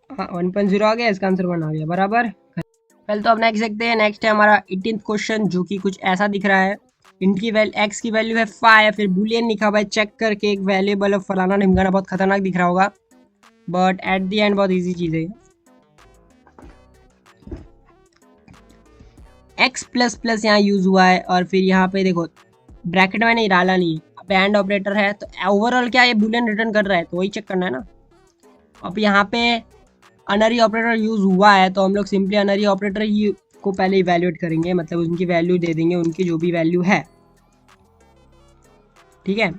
हाँ 1.0 आ गया, इसका आंसर 1 आ गया बराबर। पहले तो अब नेक्स्ट देखते हैं। नेक्स्ट है हमारा 18th क्वेश्चन, जो कि कुछ ऐसा दिख रहा है। इंट की एक्स की वैल्यू है 5, फिर बुलियन लिखा हुआ है चेक करके एक वैल्यूएबल ऑफ फलाना ढिमकाना। बहुत खतरनाक दिख रहा होगा, बट एट द एंड बहुत इजी चीज़ है। एक्स प्लस प्लस यहाँ यूज हुआ है, और फिर यहाँ पे देखो ब्रैकेट में नहीं डाला नहीं है, अब एंड ऑपरेटर है, तो ओवरऑल क्या ये बुलियन रिटर्न कर रहा है, तो वही चेक करना है ना। अब यहाँ पे अनरी ऑपरेटर यूज हुआ है, तो हम लोग सिंपली अनरी ऑपरेटर ही को पहले इवैल्यूएट करेंगे, मतलब उनकी वैल्यू दे देंगे, उनकी जो भी वैल्यू है, ठीक है।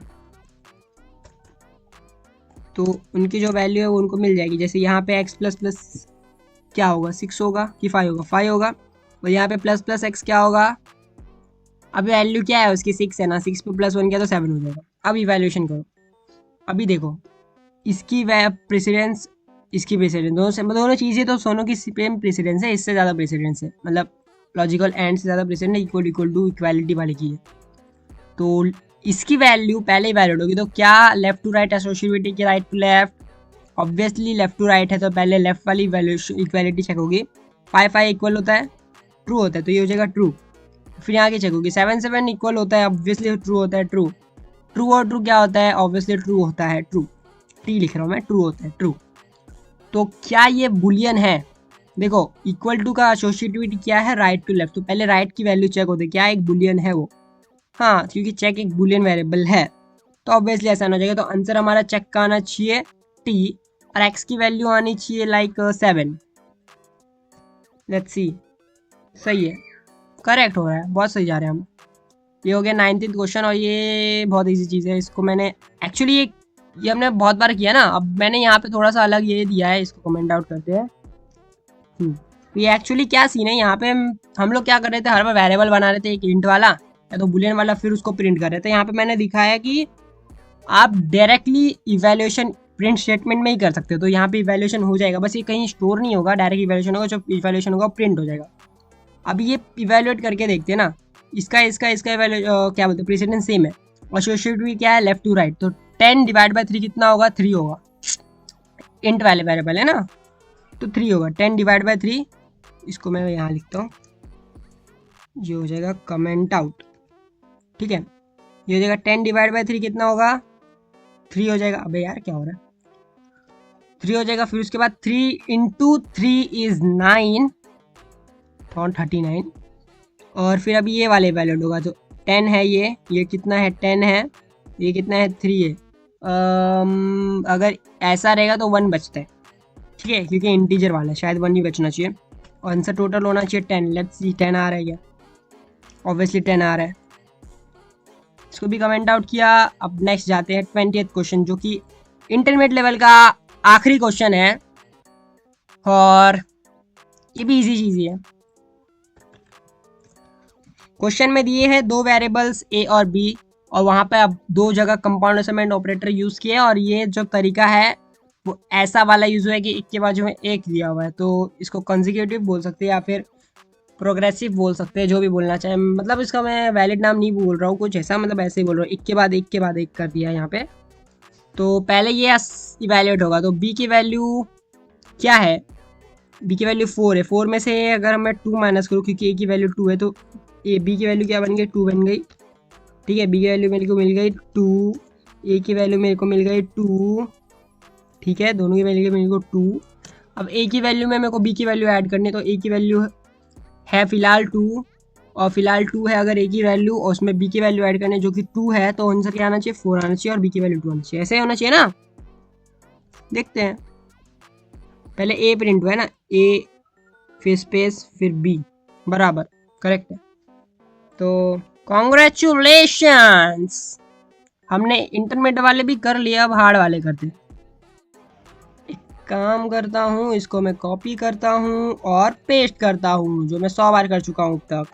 तो उनकी जो वैल्यू है वो उनको मिल जाएगी। जैसे यहाँ पे एक्स प्लस प्लस क्या होगा 6 होगा कि 5 होगा, 5 होगा। और यहाँ पे प्लस प्लस एक्स क्या होगा, अब वैल्यू क्या है उसकी 6 है ना, 6 पे +1 किया तो 7 हो जाएगा। अब इवैल्यूएशन करो, अभी देखो इसकी प्रेसिडेंस इसकी प्रेसिडेंस दोनों चीज़ें तो सोनों की सेम प्रेसिडेंस है, इससे ज़्यादा प्रेसिडेंस है, मतलब लॉजिकल एंड से ज़्यादा precedence equal equal to equality वाली की है। तो इसकी वैल्यू पहले इवैल्यूएट होगी, तो क्या लेफ्ट टू राइट एसोसिएटिविटी की right to left, obviously left to right है, तो पहले लेफ्ट वाली इक्वालिटी चेक होगी। 5 इक्वल होता है ट्रू होता है, तो ये हो जाएगा ट्रू। फिर यहाँ की चेक होगी 7 इक्वल होता है, ऑब्वियसली ट्रू होता है, ट्रू। ट्रू और ट्रू क्या होता है, ऑब्वियसली ट्रू होता है, ट्रू। टी लिख रहा हूँ मैं, ट्रू होता है, ट्रू। तो क्या ये बुलियन है, देखो इक्वल टू का एसोसिएटिविटी क्या है, राइट टू लेफ्ट, तो पहले राइट की वैल्यू चेक होती है, क्या एक बुलियन है वो, हाँ क्योंकि चेक एक बुलियन वेरिएबल है, तो ऑब्वियसली ऐसा हो जाएगा। तो आंसर हमारा चेक का आना चाहिए टी, और एक्स की वैल्यू आनी चाहिए लाइक 7। लेट्स सी, सही है, करेक्ट हो रहा है, बहुत सही जा रहे हैं हम। ये हो गया 19th क्वेश्चन, और ये बहुत इजी चीज़ है, इसको मैंने एक्चुअली ये हमने बहुत बार किया ना। अब मैंने यहाँ पे थोड़ा सा अलग ये दिया है, इसको कमेंट आउट करते हैं। ये एक्चुअली क्या सीन है, यहाँ पे हम लोग क्या कर रहे थे, हर बार वेरिएबल बना रहे थे, एक इंट वाला या तो बुलियन वाला, फिर उसको प्रिंट कर रहे थे। यहाँ पे मैंने दिखाया कि आप डायरेक्टली इवैल्यूएशन प्रिंट स्टेटमेंट में ही कर सकते हो, तो यहाँ पे इवैल्यूएशन हो जाएगा, बस ये कहीं स्टोर नहीं होगा, डायरेक्ट इवैल्यूएशन होगा, जब इवैल्यूएशन होगा प्रिंट हो जाएगा। अब ये इवैल्यूएट करके देखते हैं ना, इसका क्या बोलते हैं, प्रेसिडेंस सेम है, एसोसिएटिविटी क्या है लेफ्ट टू राइट, तो 10/3 कितना होगा, 3 होगा, इंट वाले वेरिएबल है ना, तो 3 होगा। 10/3, इसको मैं यहाँ लिखता हूँ, ये हो जाएगा कमेंट आउट, ठीक है। ये हो जाएगा 10/3 कितना होगा, 3 हो जाएगा। अबे यार क्या हो रहा है, 3 हो जाएगा। फिर उसके बाद 3 × 3 = 9 और 39, और फिर अभी ये वाले वैल्यूड होगा, तो 10 है, ये कितना है 10 है, ये कितना है 3 है। अगर ऐसा रहेगा तो 1 बचता है, ठीक है, क्योंकि इंटीजर वाला है, शायद 1 ही बचना चाहिए। और आंसर टोटल होना चाहिए 10। लेट्स सी 10 आ रहा है क्या, ऑब्वियसली 10 आ रहा है, इसको भी कमेंट आउट किया। अब नेक्स्ट जाते हैं 20th क्वेश्चन, जो कि इंटरमीडिएट लेवल का आखिरी क्वेश्चन है, और ये भी इजी चीज़ है। क्वेश्चन में दिए हैं 2 वेरिएबल्स ए और बी, और वहाँ पे अब 2 जगह कंपाउंड असाइनमेंट ऑपरेटर यूज़ किए, और ये जो तरीका है वो ऐसा वाला यूज़ हुआ है कि एक के बाजू में एक दिया हुआ है, तो इसको कंसेक्यूटिव बोल सकते हैं, या फिर प्रोग्रेसिव बोल सकते हैं, जो भी बोलना चाहे, मतलब इसका मैं वैलिड नाम नहीं बोल रहा हूँ कुछ ऐसा, मतलब ऐसे ही बोल रहा हूँ, एक के बाद एक के बाद एक कर दिया यहाँ पे। तो पहले ये इवैल्यूएट होगा, तो बी की वैल्यू क्या है, बी की वैल्यू 4 है, 4 में से अगर मैं 2 माइनस करूँ क्योंकि ए की वैल्यू 2 है, तो ए बी की वैल्यू क्या बन गई, 2 बन गई। ठीक है, बी की वैल्यू मेरे को मिल गई 2, ए की वैल्यू मेरे को मिल गई 2। ठीक है, दोनों की वैल्यू मेरे को 2। अब ए की वैल्यू में मेरे को बी की वैल्यू ऐड करनी है, तो ए की वैल्यू है फिलहाल 2, और फिलहाल 2 है अगर ए की वैल्यू, और उसमें बी की वैल्यू ऐड करनी है जो कि 2 है, तो आंसर क्या आना चाहिए, 4 आना चाहिए, और बी की वैल्यू 2 आना चाहिए। ऐसे होना चाहिए ना, देखते हैं। पहले ए प्रिंट हुआ है ना, ए फिर स्पेस फिर बी, बराबर करेक्ट है। तो कॉन्ग्रेचुलेशंस, हमने इंटरमीडिएट वाले भी कर लिया, अब हार्ड वाले करते हैं। एक काम करता हूँ, इसको मैं कॉपी करता हूँ और पेस्ट करता हूँ, जो मैं 100 बार कर चुका हूँ अब तक।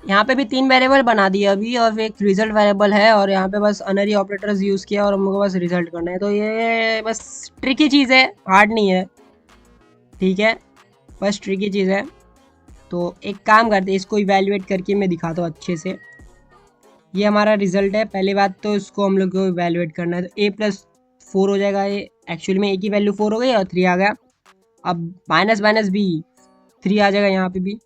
यहाँ पे भी 3 वेरिएबल बना दिए अभी, और एक रिजल्ट वेरिएबल है, और यहाँ पे बस अनरी ऑपरेटर्स यूज़ किया और हमको बस रिजल्ट करना है। तो ये बस ट्रिकी चीज़ है, हार्ड नहीं है। ठीक है, बस ट्रिकी चीज़ है। तो एक काम करते हैं, इसको इवैल्यूएट करके मैं दिखाता हूँ अच्छे से। ये हमारा रिजल्ट है, पहली बात तो इसको हम लोग को इवैल्यूएट करना है, तो a+4 हो जाएगा। ये एक्चुअली में a की वैल्यू 4 हो गई और 3 आ गया। अब माइनस माइनस b 3 आ जाएगा यहाँ पे भी,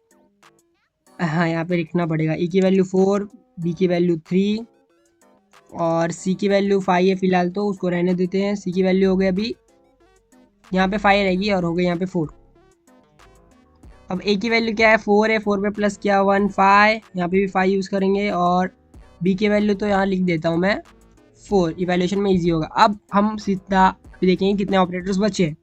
हाँ यहाँ पे लिखना पड़ेगा। e की वैल्यू 4, b की वैल्यू 3 और c की वैल्यू 5 है फिलहाल, तो उसको रहने देते हैं। c की वैल्यू हो गई अभी यहाँ पे 5 रहेगी, और हो गई यहाँ पे 4। अब a की वैल्यू क्या है, 4 है, 4 पे प्लस क्या 1 5, यहाँ पे भी 5 यूज़ करेंगे, और b की वैल्यू तो यहाँ लिख देता हूँ मैं 4, इवैल्यूएशन में इजी होगा। अब हम सीधा देखेंगे कितने ऑपरेटर्स बचे।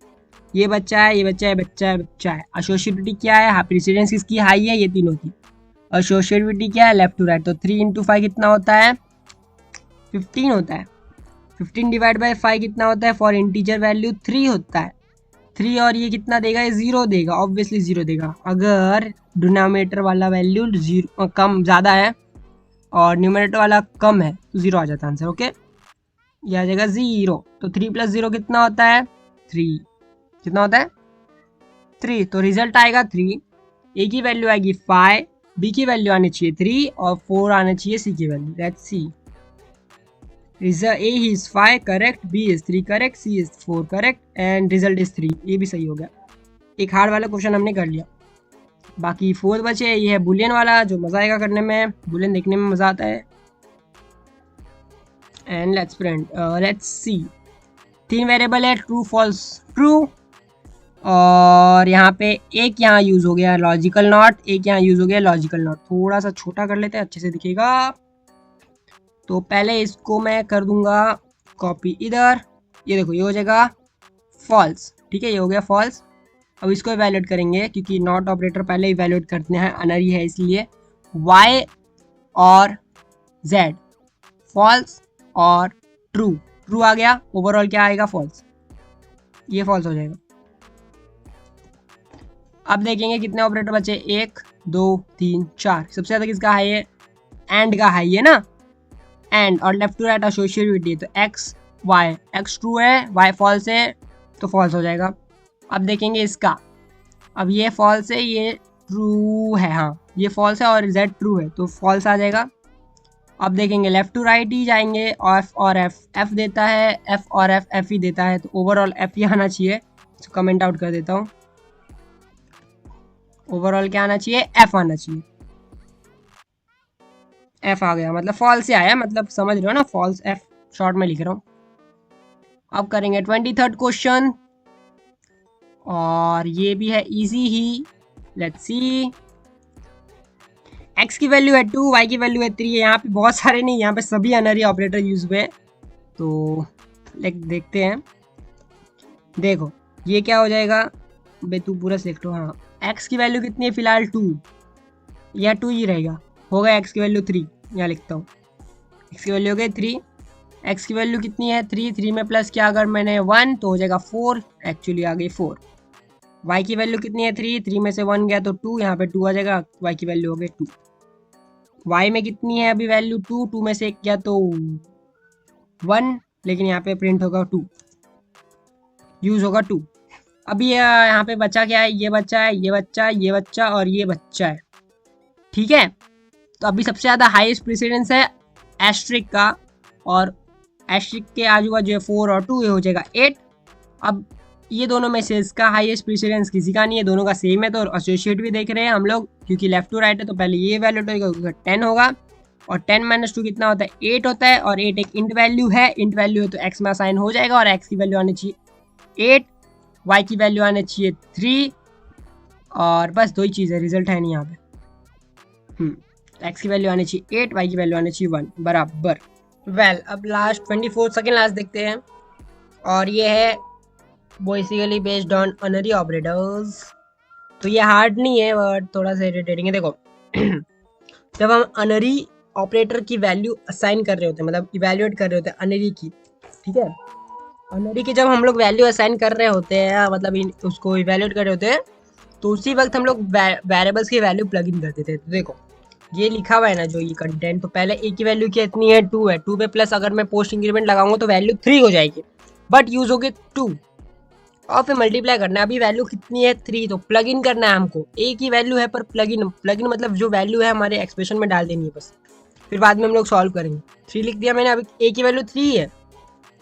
ये बच्चा है, ये बच्चा है, बच्चा है, बच्चा है। एसोसिएटिविटी क्या है, प्रेसिडेंस किसकी हाई है, ये तीनों की। एसोसिएटिविटी क्या है, लेफ्ट टू राइट, तो 3 × 5 कितना होता है, 15 होता है। 15 डिवाइड बाई 5 कितना होता है, फॉर इंटीजर वैल्यू 3 होता है। 3 और ये कितना देगा, ये 0 देगा, ऑब्वियसली 0 देगा। अगर डिनोमिनेटर वाला वैल्यू कम ज़्यादा है और न्यूमरेटर वाला कम है तो 0 आ जाता है आंसर। ओके, ये आ जाएगा 0। तो 3 + 0 कितना होता है, 3। कितना होता है, 3। तो रिजल्ट आएगा 3। ए की वैल्यू आएगी 5, बी की वैल्यू आनी चाहिए 3, और 4 आना चाहिए सी की value. Let's see, result A is 5 correct, B is 3 correct, C is 4 correct, and result is 3। ये भी सही हो गया। एक हार्ड वाला क्वेश्चन हमने कर लिया, बाकी 4 बचे। ये है बुलियन वाला, जो मज़ा आएगा करने में, बुलियन देखने में मज़ा आता है। एंड लेट्स सी, 3 वेरिएबल है, ट्रू फॉल्स ट्रू, और यहाँ पे एक यहाँ यूज़ हो गया लॉजिकल नॉट, एक यहाँ यूज़ हो गया लॉजिकल नॉट। थोड़ा सा छोटा कर लेते हैं, अच्छे से दिखेगा। तो पहले इसको मैं कर दूंगा कॉपी इधर, ये देखो ये हो जाएगा फॉल्स। ठीक है, ये हो गया फॉल्स। अब इसको इवैल्यूएट करेंगे, क्योंकि नॉट ऑपरेटर पहले इवैल्यूएट करते हैं, अनरी है इसलिए। y और z, फॉल्स और ट्रू, ट्रू आ गया, ओवरऑल क्या आएगा, फॉल्स। ये फॉल्स हो जाएगा। अब देखेंगे कितने ऑपरेटर बचे, 1 2 3 4। सबसे ज़्यादा किसका हाई है, एंड का हाई है ना, एंड, और लेफ्ट टू राइट एसोसिएटिविटी, तो x y, x ट्रू है, y फॉल्स है, तो फॉल्स हो जाएगा। अब देखेंगे इसका, अब ये फॉल्स है, ये ट्रू है, हाँ ये फॉल्स है, और z ट्रू है, तो फॉल्स आ जाएगा। अब देखेंगे लेफ्ट टू राइट ही जाएंगे, f और f देता है, f और f ही देता है, तो ओवरऑल f ही आना चाहिए। तो कमेंट आउट कर देता हूँ, ओवरऑल क्या आना चाहिए, f आना चाहिए। f आ गया, मतलब फॉल्स से आया, मतलब समझ रहे हो ना, फॉल्स f शॉर्ट में लिख रहा हूँ। अब करेंगे 23rd क्वेश्चन, और ये भी है easy he. Let's see, x की वैल्यू है 2, y की वैल्यू है 3 है। यहाँ पे बहुत सारे नहीं, यहाँ पे सभी अनरी ऑपरेटर यूज हुए, तो देखते हैं। देखो ये क्या हो जाएगा, बे तू पूरा सिलेक्ट हो, हाँ। x की वैल्यू कितनी है फिलहाल 2, या 2 ही रहेगा, होगा x की वैल्यू 3, यहाँ लिखता हूँ। x की वैल्यू हो गई 3, x की वैल्यू कितनी है 3, 3 में प्लस क्या अगर मैंने 1 तो हो जाएगा 4, एक्चुअली आ गई 4। y की वैल्यू कितनी है 3, 3 में से 1 गया तो 2, यहाँ पे 2 आ जाएगा, y की वैल्यू हो गई 2। y में कितनी है अभी वैल्यू 2, 2 में से 1 गया तो 1, लेकिन यहाँ पे प्रिंट होगा 2, यूज होगा 2। अभी यहाँ पे बच्चा क्या है, ये बच्चा है, ये बच्चा है, ये बच्चा और ये बच्चा है, ठीक है। तो अभी सबसे ज़्यादा हाईएस्ट प्रेसिडेंस है एस्ट्रिक का, और एस्ट्रिक के आजू बाजू है 4 और 2, ये हो जाएगा 8। अब ये दोनों में से इसका हाईएस्ट प्रेसिडेंस किसी का नहीं है, दोनों का सेम है। तो एसोसिएट भी देख रहे हैं हम लोग, क्योंकि लेफ्ट टू राइट है तो पहले ये वैल्यू होगा 10 होगा, और 10 - 2 कितना होता है, 8 होता है, और 8 एक इंट वैल्यू है, इंट वैल्यू है तो एक्स में असाइन हो जाएगा, और एक्स की वैल्यू आनी चाहिए 8, वाई की वैल्यू आनी चाहिए 3, और बस दो ही चीज़ है, रिजल्ट है नहीं यहाँ पे। एक्स की वैल्यू आनी चाहिए 8, वाई की वैल्यू आनी चाहिए 1 बराबर। वेल अब लास्ट 24 सेकेंड लास्ट देखते हैं, और ये है बेसिकली बेस्ड ऑन अनरी ऑपरेटर्स। तो ये हार्ड नहीं है बट थोड़ा सा इरिटेटिंग है। देखो जब हम अनरी ऑपरेटर की वैल्यू असाइन कर रहे होते हैं, मतलब इवैल्यूएट कर रहे होते हैं अनरी की, ठीक है, अनरी की जब हम लोग वैल्यू असाइन कर रहे होते हैं, मतलब उसको इवैल्यूएट कर रहे होते हैं, तो उसी वक्त हम लोग वेरिएबल्स की वैल्यू प्लग इन करते थे। तो देखो ये लिखा हुआ है ना जो ये कंटेंट, तो पहले ए की वैल्यू कितनी है, 2 है, 2 पे प्लस अगर मैं पोस्ट इंक्रीमेंट लगाऊंगा तो वैल्यू 3 हो जाएगी, बट यूज होगी 2, और फिर मल्टीप्लाई करना है। अभी वैल्यू कितनी है 3, तो प्लग इन करना है हमको, ए की वैल्यू है पर प्लग इन मतलब जो वैल्यू है हमारे एक्सप्रेशन में डाल देनी है बस, फिर बाद में हम लोग सॉल्व करेंगे। 3 लिख दिया मैंने, अभी ए की वैल्यू 3 है,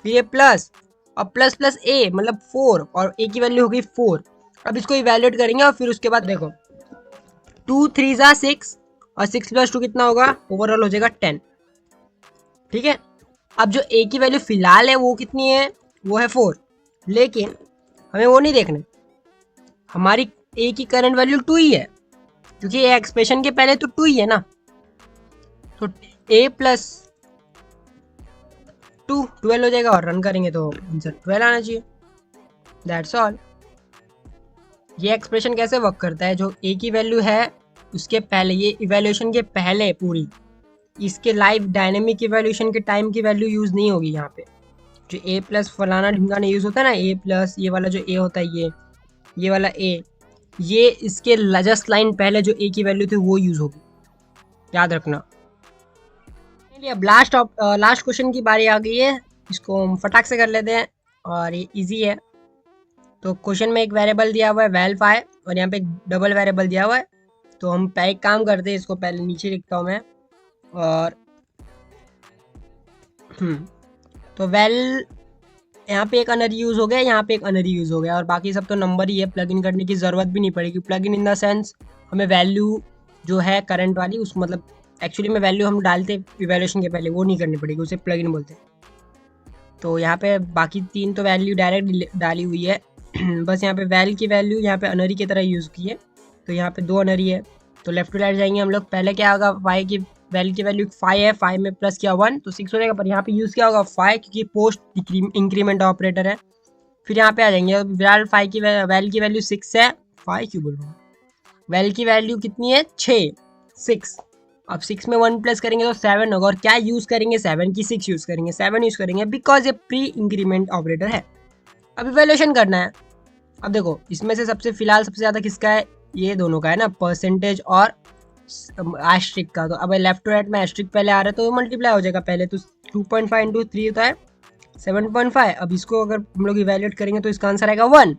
फिर ये प्लस, और प्लस प्लस ए मतलब 4, और ए की वैल्यू हो गई 4। अब इसको इवैल्यूएट करेंगे, और फिर उसके बाद देखो 2 3 ज़ा 6, और 6 + 2 कितना होगा, ओवरऑल हो जाएगा 10, ठीक है। अब जो ए की वैल्यू फिलहाल है वो कितनी है, वो है 4, लेकिन हमें वो नहीं देखना, हमारी ए की करंट वैल्यू 2 ही है, क्योंकि ये एक्सप्रेशन के पहले तो 2 ही है ना, तो ए प्लस 2 12 हो जाएगा, और रन करेंगे तो आंसर 12 आना चाहिए, दैट्स ऑल। ये एक्सप्रेशन कैसे वर्क करता है, जो ए की वैल्यू है उसके पहले, ये इवैल्यूएशन के पहले पूरी, इसके लाइव डायनेमिक इवैल्यूएशन के टाइम की वैल्यू यूज़ नहीं होगी यहाँ पे। जो ए प्लस फलाना ढिमकाना यूज़ होता है ना, ए प्लस ये वाला जो ए होता है, ये वाला ए, ये इसके जस्ट लाइन पहले जो ए की वैल्यू थी वो यूज़ होगी, याद रखना। अब लास्ट क्वेश्चन की बारी आ गई है, इसको हम फटाक से कर लेते हैं, और ये इजी है। तो क्वेश्चन में एक वेरिएबल दिया हुआ है वेलफाई, और यहाँ पे एक डबल वेरिएबल दिया हुआ है। तो हम एक काम करते हैं, इसको पहले नीचे लिखता हूँ मैं, और तो वेल यहाँ पे एक अनरी यूज़ हो गया, यहाँ पे एक अनरी यूज़ हो गया, और बाकी सब तो नंबर ही है, प्लग इन करने की ज़रूरत भी नहीं पड़ेगी। प्लग इन द सेंस हमें वैल्यू जो है करंट वाली, उस मतलब एक्चुअली में वैल्यू हम डालते इवैल्यूएशन के पहले, वो नहीं करनी पड़ेगी, उसे प्लग इन बोलते हैं। तो यहाँ पे बाकी 3 तो वैल्यू डायरेक्ट डाली हुई है बस यहाँ पे वैल की वैल्यू यहाँ पे अनरी की तरह यूज़ की है, तो यहाँ पे 2 अनरी है, तो लेफ्ट टू राइट जाएंगे हम लोग। पहले क्या होगा, वाई की वैल्यू की वैल्यू 5 है, 5 में प्लस किया 1 तो 6 हो जाएगा, पर यहाँ पे यूज़ क्या होगा 5, क्योंकि पोस्ट इंक्रीमेंट ऑपरेटर है। फिर यहाँ पे आ जाएंगे, विराल 5 की वैल की वैल्यू 6 है, 5 क्यों बोल रहा हूँ, वैल की वैल्यू कितनी है 6। अब 6 में 1 प्लस करेंगे तो 7 होगा, और क्या यूज़ करेंगे 7 की 6 यूज़ करेंगे, 7 यूज़ करेंगे, बिकॉज ये प्री इंक्रीमेंट ऑपरेटर है। अब इवैल्यूएशन करना है। अब देखो इसमें से फिलहाल सबसे ज़्यादा किसका है, ये दोनों का है ना, परसेंटेज और एस्ट्रिक का। तो अब लेफ्ट टू राइट में एस्ट्रिक पहले आ रहा है तो मल्टीप्लाई हो जाएगा पहले, तो 2.5 × 3 होता है 7.5। अब इसको अगर हम लोग इवैल्यूएट करेंगे तो इसका आंसर आएगा 1,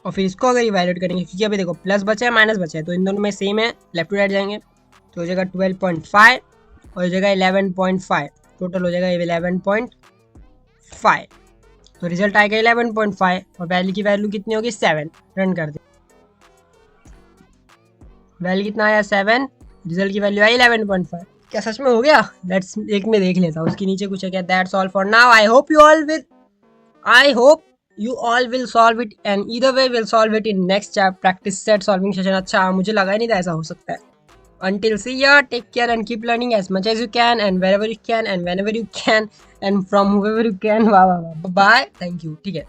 और फिर इसको अगर इवैल्यूएट करेंगे, क्योंकि अभी देखो प्लस बचा है माइनस बचा है, तो इन दोनों में सेम है, लेफ्ट टू राइट जाएंगे तो हो जाएगा 12.5 और हो जाएगा 11.5, टोटल हो जाएगा 11.5, तो रिजल्ट आएगा 11.5, और वैल्यू की वैल्यू कितनी होगी 7। रन कर दे, वैल्यू कितना आया 7, रिजल्ट की वैल्यू आई 11.5। क्या सच में हो गया, लेट्स एक में देख लेता हूँ उसके नीचे कुछ है क्या। That's all for now, I hope you all will solve it, and either way we'll solve it in next practice set solving session। अच्छा मुझे लगा ही नहीं था ऐसा हो सकता है। Until see ya, take care and keep learning as much as you can, and wherever you can, and whenever you can, and from whoever you can। वाह वाह वाह, बाय, थैंक यू। ठीक है,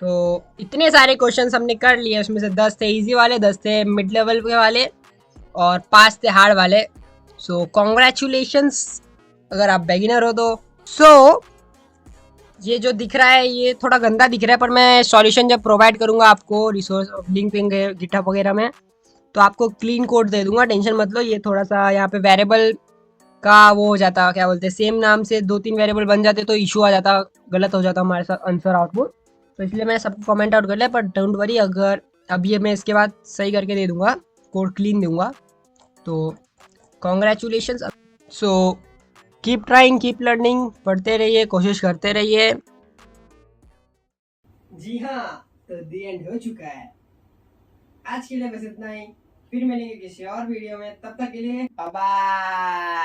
तो इतने सारे क्वेश्चंस हमने कर लिए, उसमें से 10 थे इजी वाले, 10 थे मिड लेवल के वाले, और 5 थे हार्ड वाले। सो कॉन्ग्रेचुलेशंस अगर आप बिगिनर हो तो। सो ये जो दिख रहा है ये थोड़ा गंदा दिख रहा है, पर मैं सॉल्यूशन जब प्रोवाइड करूंगा आपको रिसोर्स लिंक देंगे गिटहब वगैरह में, तो आपको क्लीन कोड दे दूंगा, टेंशन मत लो। ये थोड़ा सा यहाँ पे वेरिएबल का वो हो जाता, क्या बोलते हैं, सेम नाम से 2-3 वेरिएबल बन जाते तो इशू आ जाता, गलत हो जाता हमारे साथ आंसर आउटपुट। तो इसलिए मैंने सबको कमेंट आउट कर लिया, पर डोंट वरी, अगर अब ये मैं इसके बाद सही करके दे दूंगा, कोड क्लीन दूंगा, तो congratulations. So keep trying, keep learning, पढ़ते रहिए, कोशिश करते रहिए। जी हाँ, तो दी एंड हो चुका है। आज के लिए बस इतना ही, फिर मिलेंगे किसी और वीडियो में, तब तक के लिए बाय बाय।